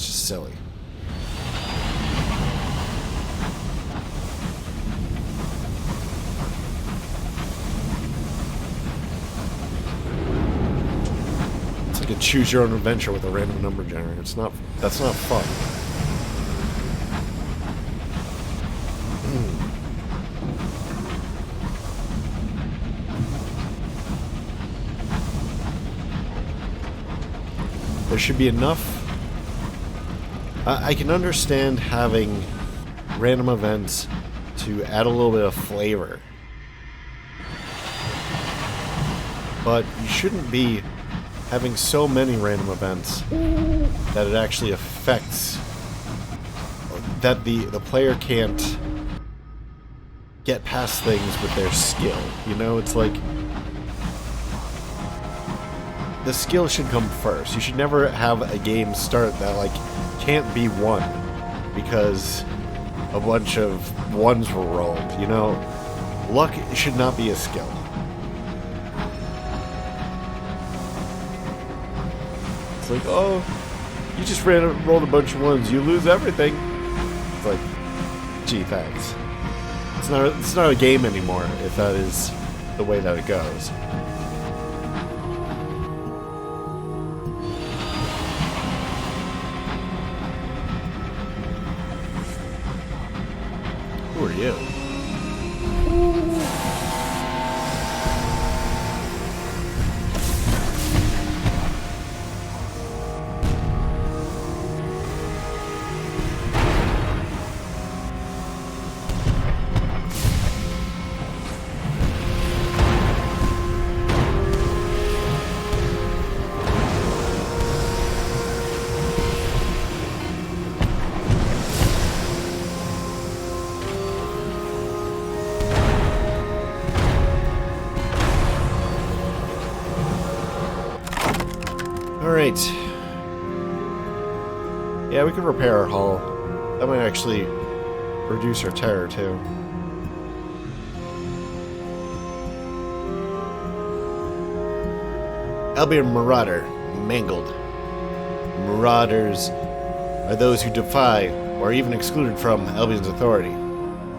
just silly. To choose your own adventure with a random number generator. That's not fun. There should be enough. I can understand having random events to add a little bit of flavor. But you shouldn't be having so many random events that it actually affects, that the player can't get past things with their skill. You know, it's like the skill should come first. You should never have a game start that like can't be won because a bunch of ones were rolled. You know, luck should not be a skill. It's like, oh, you just rolled a bunch of ones, you lose everything. It's like, gee, thanks. It's not a game anymore if that is the way that it goes. Who are you? Alright. Yeah, we can repair our hull. That might actually reduce our terror, too. Albion Marauder. Mangled. Marauders are those who defy or are even excluded from Albion's authority.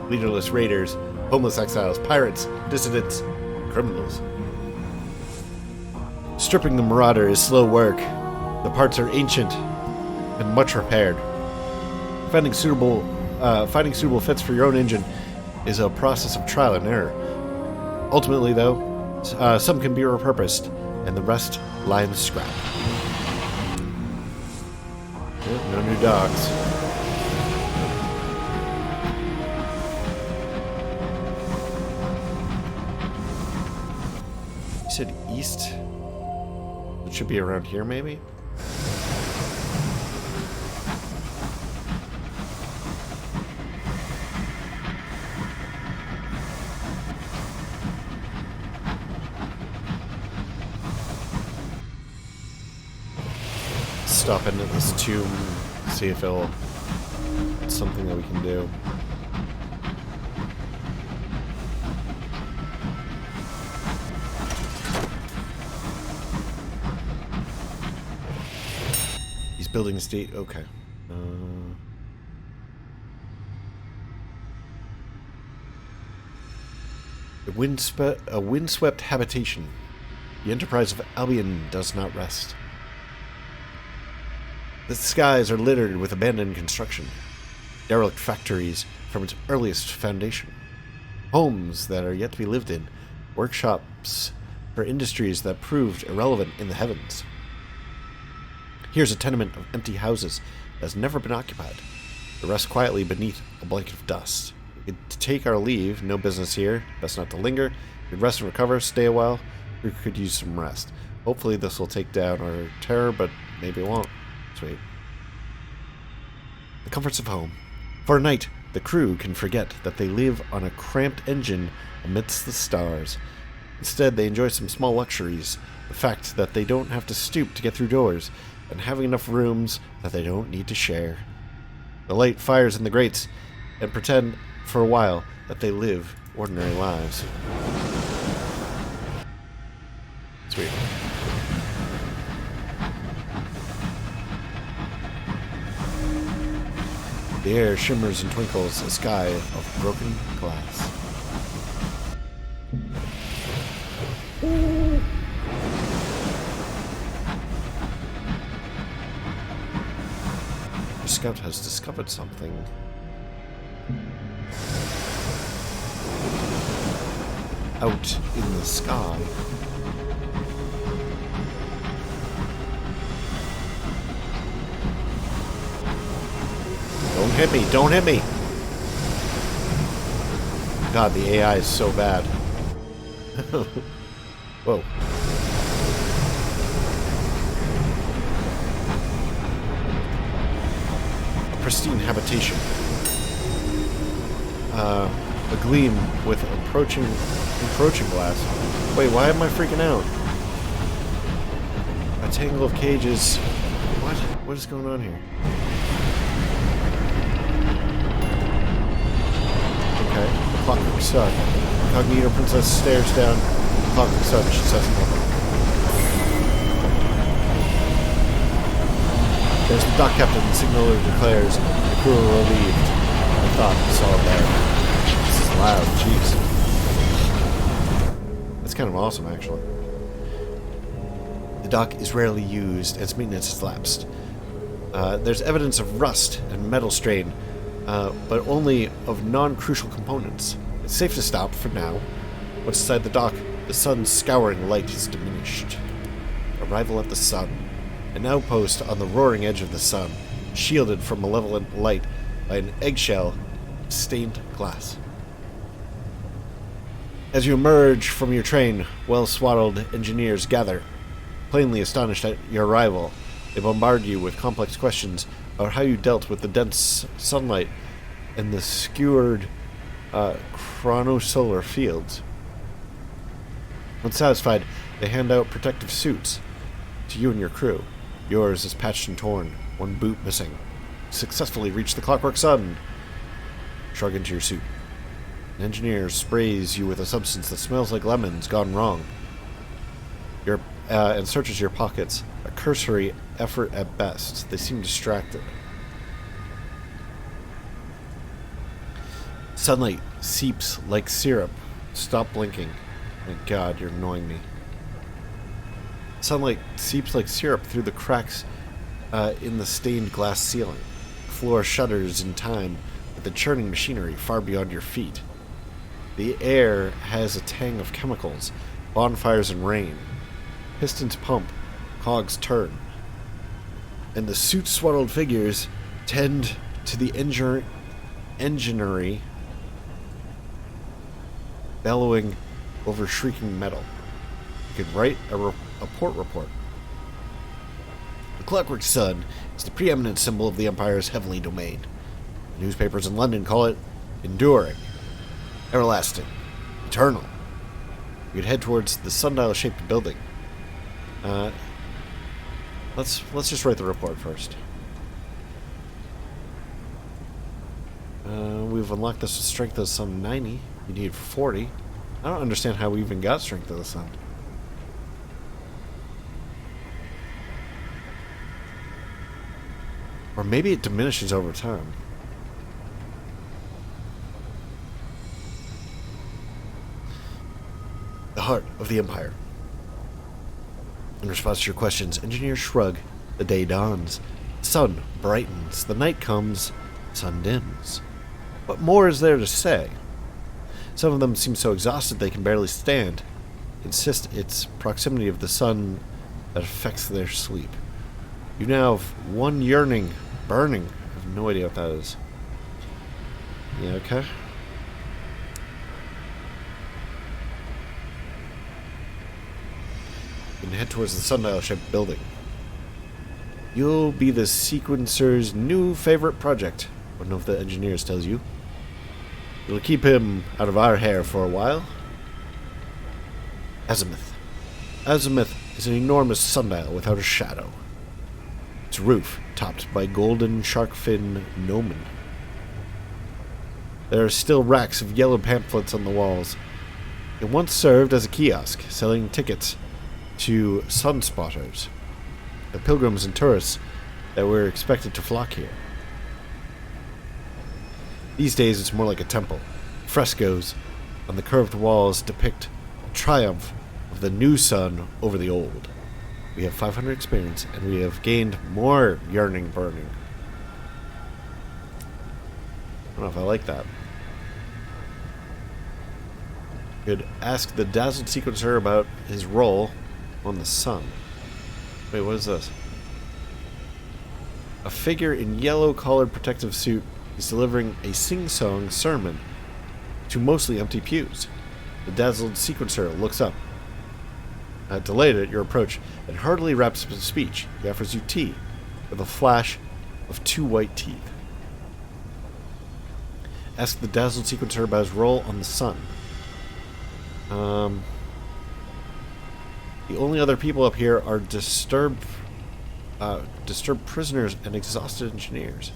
Leaderless raiders, homeless exiles, pirates, dissidents, criminals. Stripping the marauder is slow work. The parts are ancient and much repaired. Finding suitable fits for your own engine is a process of trial and error. Ultimately, though, some can be repurposed, and the rest lie in the scrap. Yep, no new dogs. You said east? It should be around here, maybe? Stop into this tomb, see if it's something that we can do. He's building a state. Okay. A windswept habitation. The enterprise of Albion does not rest. The skies are littered with abandoned construction, derelict factories from its earliest foundation, homes that are yet to be lived in, workshops for industries that proved irrelevant in the heavens. Here's a tenement of empty houses that has never been occupied. It rests quietly beneath a blanket of dust. We could take our leave, no business here, best not to linger. We could rest and recover, stay a while. We could use some rest. Hopefully this will take down our terror, but maybe it won't. Sweet. The comforts of home. For a night, the crew can forget that they live on a cramped engine amidst the stars. Instead, they enjoy some small luxuries. The fact that they don't have to stoop to get through doors, and having enough rooms that they don't need to share. The light fires in the grates, and pretend for a while that they live ordinary lives. Sweet. The air shimmers and twinkles, a sky of broken glass. The scout has discovered something. Out in the sky. Don't hit me, don't hit me! God, the AI is so bad. Whoa. A pristine habitation. A gleam with encroaching glass. Wait, why am I freaking out? A tangle of cages. What? What is going on here? Okay, the Clockwork Sun. Incognito Princess stares down the Clockwork Sun. She says nothing. There's the dock captain. The signaler declares the crew are relieved. I thought I saw there. This is loud. Jeez. That's kind of awesome, actually. The dock is rarely used, and its maintenance has lapsed. There's evidence of rust and metal strain, but only of non-crucial components. It's safe to stop for now. Once inside the dock, the sun's scouring light is diminished. Arrival at the sun. An outpost on the roaring edge of the sun, shielded from malevolent light by an eggshell of stained glass. As you emerge from your train, well-swaddled engineers gather. Plainly astonished at your arrival, they bombard you with complex questions about how you dealt with the dense sunlight and the skewered chronosolar fields. Once satisfied, they hand out protective suits to you and your crew. Yours is patched and torn, one boot missing. Successfully reached the Clockwork Sun. Shrug into your suit. An engineer sprays you with a substance that smells like lemons gone wrong. Your and searches your pockets. A cursory effort at best. They seem distracted. Sunlight seeps like syrup. Stop blinking. My God, you're annoying me. Sunlight seeps like syrup through the cracks in the stained glass ceiling. The floor shudders in time with the churning machinery far beyond your feet. The air has a tang of chemicals, bonfires and rain. Pistons pump, cogs turn. And the suit-swaddled figures tend to the enginery bellowing over shrieking metal. You could write a port report. The Clockwork Sun is the preeminent symbol of the Empire's heavenly domain. The newspapers in London call it enduring, everlasting, eternal. You could head towards the sundial-shaped building. Let's just write the report first. We've unlocked this with strength of the sun 90. You need 40. I don't understand how we even got strength of the sun. Or maybe it diminishes over time. The heart of the Empire. In response to your questions, engineers shrug. The day dawns. The sun brightens. The night comes. The sun dims. What more is there to say? Some of them seem so exhausted they can barely stand. Insist it's proximity of the sun that affects their sleep. You now have one yearning, burning. I have no idea what that is. Yeah, okay. You can head towards the sundial-shaped building. You'll be the sequencer's new favorite project, one of the engineers tells you. It'll keep him out of our hair for a while. Azimuth. Azimuth is an enormous sundial without a shadow. Its roof topped by golden shark fin gnomon. There are still racks of yellow pamphlets on the walls. It once served as a kiosk, selling tickets to sunspotters, the pilgrims and tourists that were expected to flock here. These days it's more like a temple. Frescoes on the curved walls depict the triumph of the new sun over the old. We have 500 experience, and we have gained more yearning burning. I don't know if I like that. Could ask the dazzled sequencer about his role on the sun. Wait, what is this? A figure in yellow-collared protective suit is delivering a sing-song sermon to mostly empty pews. The dazzled sequencer looks up, delighted at your approach, and heartily wraps up his speech. He offers you tea with a flash of 2 white teeth. Ask the dazzled sequencer about his role on the sun. The only other people up here are disturbed prisoners and exhausted engineers.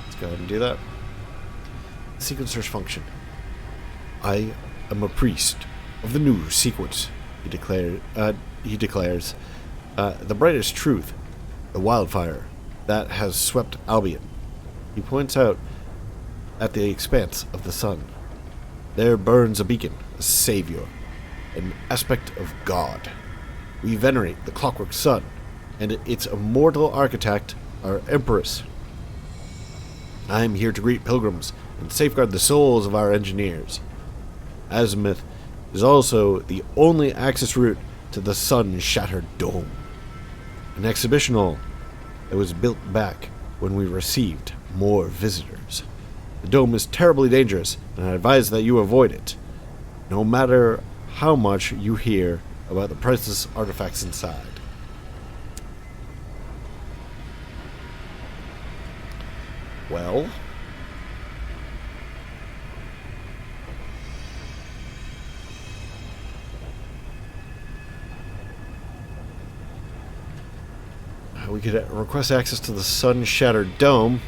Let's go ahead and do that. Sequencer's function. I am a priest of the new sequence, he declares. The brightest truth, the wildfire that has swept Albion. He points out at the expanse of the sun. There burns a beacon, a savior, an aspect of God. We venerate the Clockwork Sun and its immortal architect, our Empress. I am here to greet pilgrims and safeguard the souls of our engineers. Azimuth is also the only access route to the sun-shattered dome. An exhibition hall that was built back when we received more visitors. The dome is terribly dangerous, and I advise that you avoid it, no matter how much you hear about the priceless artifacts inside. Well, we could request access to the sun-shattered dome.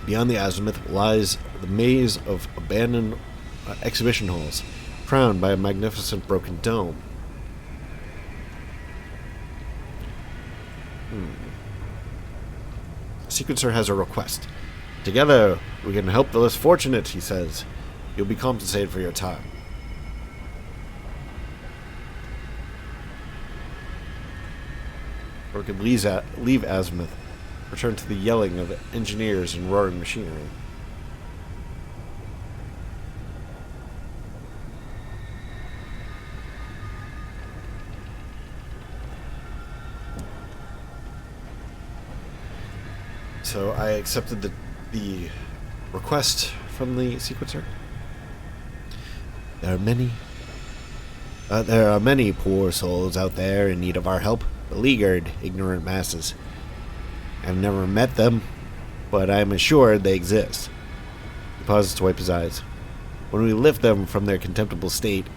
Beyond the azimuth lies the maze of abandoned exhibition halls, crowned by a magnificent broken dome. Sequencer has a request. Together, we can help the less fortunate, he says. You'll be compensated for your time. Or we could leave Azimuth, return to the yelling of engineers and roaring machinery. So I accepted the request from the sequencer. There are many poor souls out there in need of our help. Beleaguered, ignorant masses. I've never met them, but I am assured they exist. He pauses to wipe his eyes. When we lift them from their contemptible state,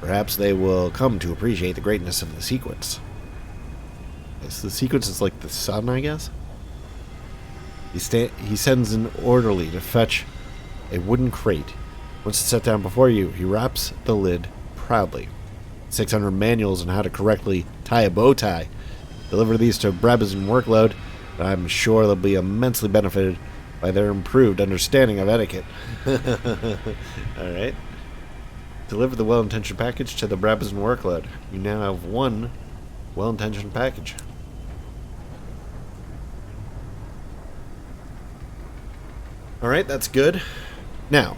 perhaps they will come to appreciate the greatness of the sequence. So the sequence is like the sun, I guess? He sends an orderly to fetch a wooden crate. Once it's set down before you, he wraps the lid proudly. 600 manuals on how to correctly tie a bow tie. Deliver these to Brabazon workload, and I'm sure they'll be immensely benefited by their improved understanding of etiquette. Alright. Deliver the well-intentioned package to the Brabazon workload. You now have one well-intentioned package. Alright, that's good. Now,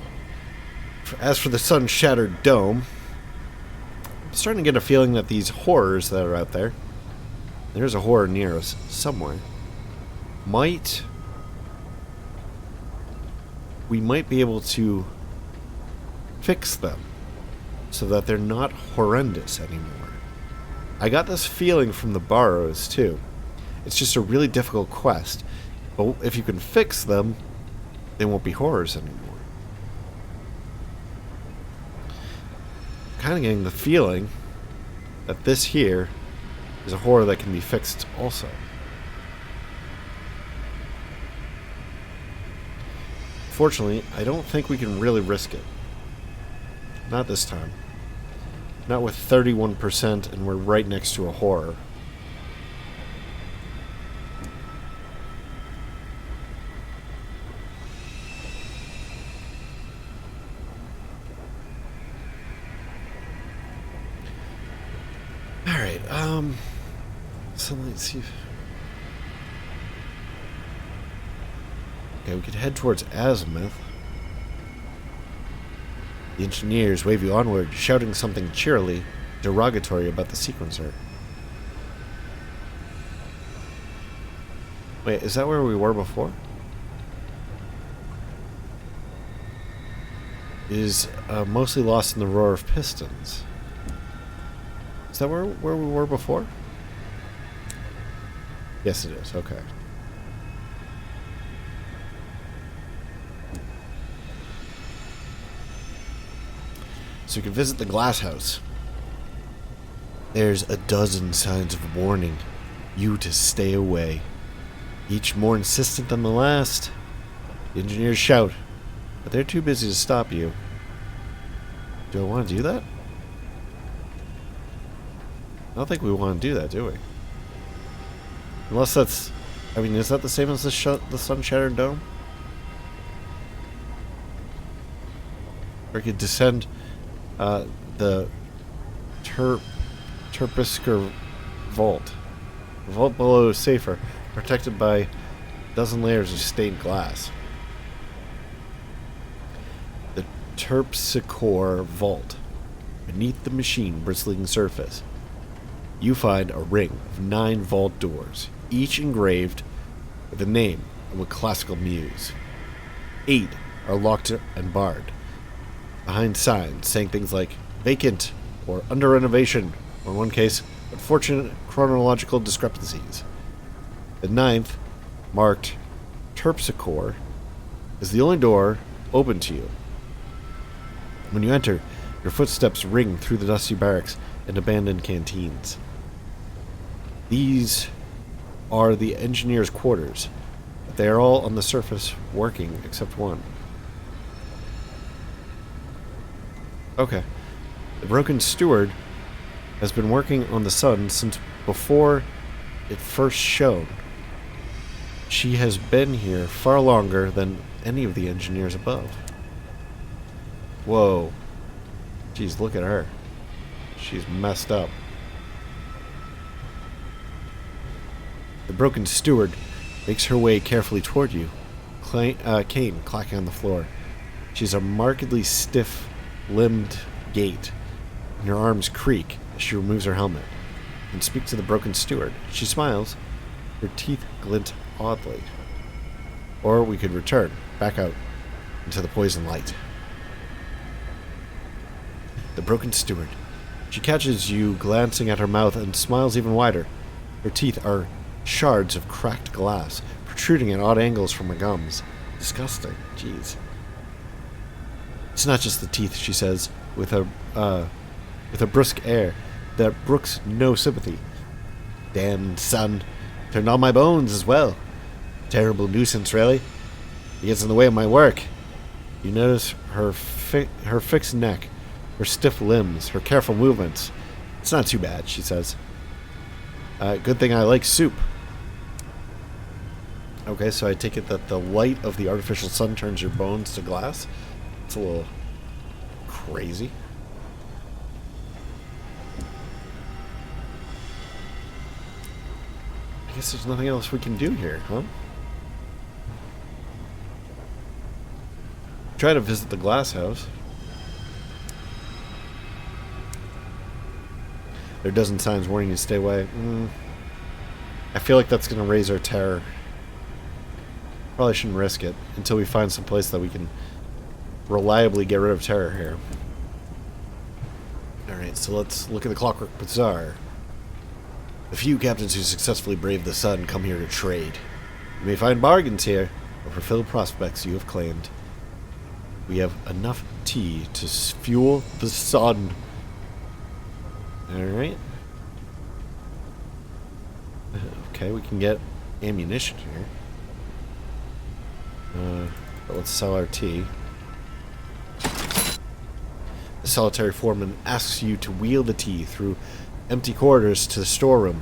as for the sun-shattered dome, I'm starting to get a feeling that these horrors that are out there, there's a horror near us somewhere, we might be able to fix them so that they're not horrendous anymore. I got this feeling from the Barrows, too. It's just a really difficult quest, but if you can fix them, they won't be horrors anymore. I'm kind of getting the feeling that this here is a horror that can be fixed also. Fortunately, I don't think we can really risk it. Not this time. Not with 31% and we're right next to a horror. So let's see. Okay, we could head towards Azimuth. The engineers wave you onward, shouting something cheerily derogatory about the sequencer. Wait, is that where we were before? It is mostly lost in the roar of pistons. Is that where we were before? Yes, it is. Okay. So you can visit the glass house. There's a dozen signs of warning you to stay away. Each more insistent than the last. The engineers shout, but they're too busy to stop you. Do I want to do that? I don't think we want to do that, do we? Unless that's... I mean, is that the same as the sun-shattered dome? Or we could descend the Terpisker vault. The vault below is safer, protected by a dozen layers of stained glass. The Terpsichore vault. Beneath the machine bristling surface, you find a ring of 9 vault doors, each engraved with a name of a classical muse. 8 are locked and barred, behind signs saying things like vacant or under renovation, or in one case, unfortunate chronological discrepancies. The 9th, marked Terpsichore, is the only door open to you. When you enter, your footsteps ring through the dusty barracks and abandoned canteens. These are the engineers' quarters, but they are all on the surface working except one. Okay. The Broken Steward has been working on the sun since before it first shone. She has been here far longer than any of the engineers above. Whoa. Jeez, look at her. She's messed up. The Broken Steward makes her way carefully toward you, cane clacking on the floor. She's a markedly stiff-limbed gait, and her arms creak as she removes her helmet and speaks to the Broken Steward. She smiles. Her teeth glint oddly. Or we could return, back out, into the poison light. The Broken Steward. She catches you glancing at her mouth and smiles even wider. Her teeth are shards of cracked glass, protruding at odd angles from her gums. Disgusting. Jeez. It's not just the teeth, she says, with a brusque air that brooks no sympathy. Damn sun turned on my bones as well. Terrible nuisance, really. He gets in the way of my work. You notice her fixed neck, her stiff limbs, her careful movements. It's not too bad, she says. Good thing I like soup. Okay, so I take it that the light of the artificial sun turns your bones to glass. It's a little crazy. I guess there's nothing else we can do here, huh? Try to visit the glass house. There are a dozen signs warning you to stay away. I feel like that's going to raise our terror. Probably shouldn't risk it until we find some place that we can reliably get rid of terror here. Alright, so let's look at the Clockwork Bazaar. The few captains who successfully braved the sun come here to trade. You may find bargains here, or fulfill prospects you have claimed. We have enough tea to fuel the sun. Alright. Okay, we can get ammunition here. But let's sell our tea. The solitary foreman asks you to wheel the tea through empty corridors to the storeroom.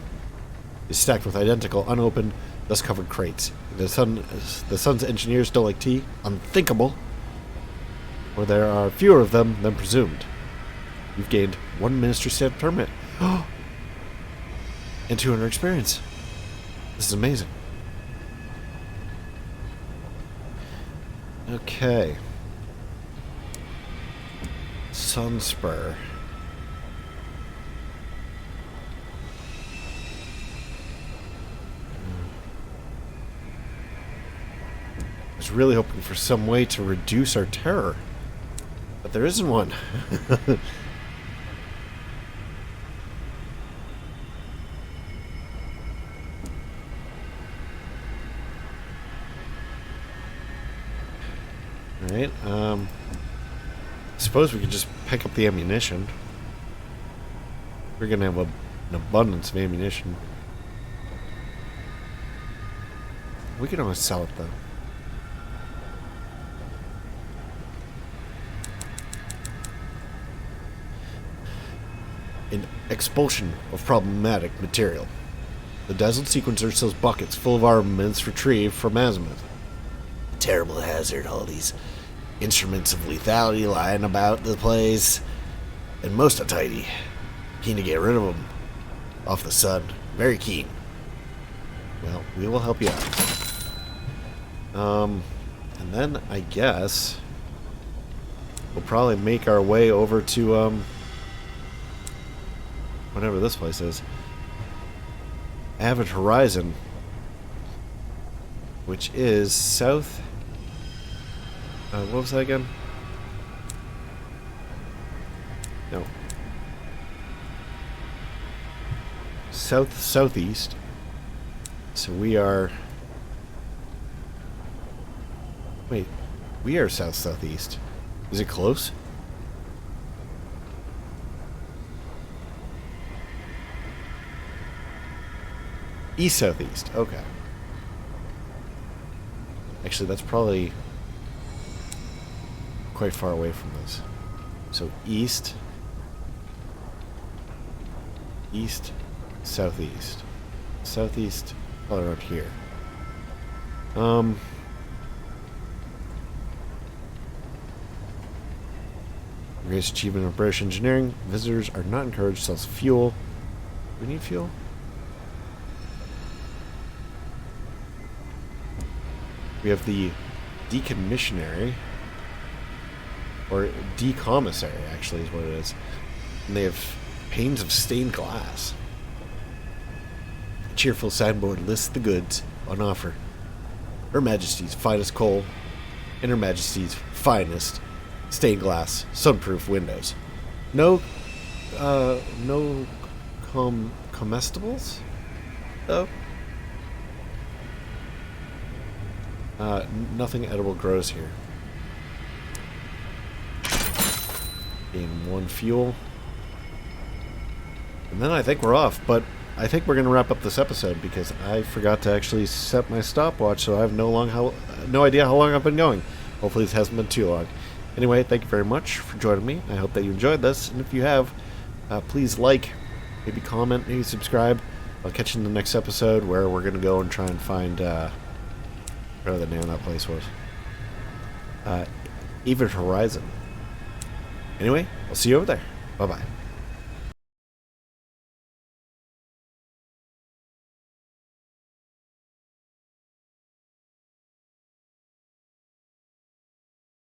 It's stacked with identical, unopened, dust-covered crates. The Sun's engineers don't like tea. Unthinkable. Or there are fewer of them than presumed. You've gained 1 ministry stamp permit. And 200 experience. This is amazing. Okay. Sunspur. I was really hoping for some way to reduce our terror, but there isn't one. Alright, I suppose we could just pick up the ammunition. We're gonna have an abundance of ammunition. We could always sell it though. An expulsion of problematic material. The Dazzled Sequencer sells buckets full of armaments retrieved from azimuth. Terrible hazard, all these instruments of lethality lying about the place, and most untidy. Keen to get rid of them. Off the sun. Very keen. Well, we will help you out. And then I guess we'll probably make our way over to whatever this place is. Avid Horizon, which is south. What was that again? No. Southeast. So we are... Wait. We are southeast. Is it close? East-southeast. Okay. Actually, that's probably quite far away from this. So east, southeast. Southeast, all around here. Greatest achievement of British engineering. Visitors are not encouraged to sell us fuel. Do we need fuel? We have the decommissionary, or decommissary, actually, is what it is. And they have panes of stained glass. A cheerful signboard lists the goods on offer. Her Majesty's finest coal, and Her Majesty's finest stained glass, sunproof windows. No comestibles, though. Nothing edible grows here. In one fuel. And then I think we're off, but I think we're going to wrap up this episode because I forgot to actually set my stopwatch, so I have no idea how long I've been going. Hopefully this hasn't been too long. Anyway, thank you very much for joining me. I hope that you enjoyed this, and if you have, please like, maybe comment, maybe subscribe. I'll catch you in the next episode where we're going to go and try and find, whatever the name of that place was. Even Horizon. Anyway, I'll see you over there. Bye-bye.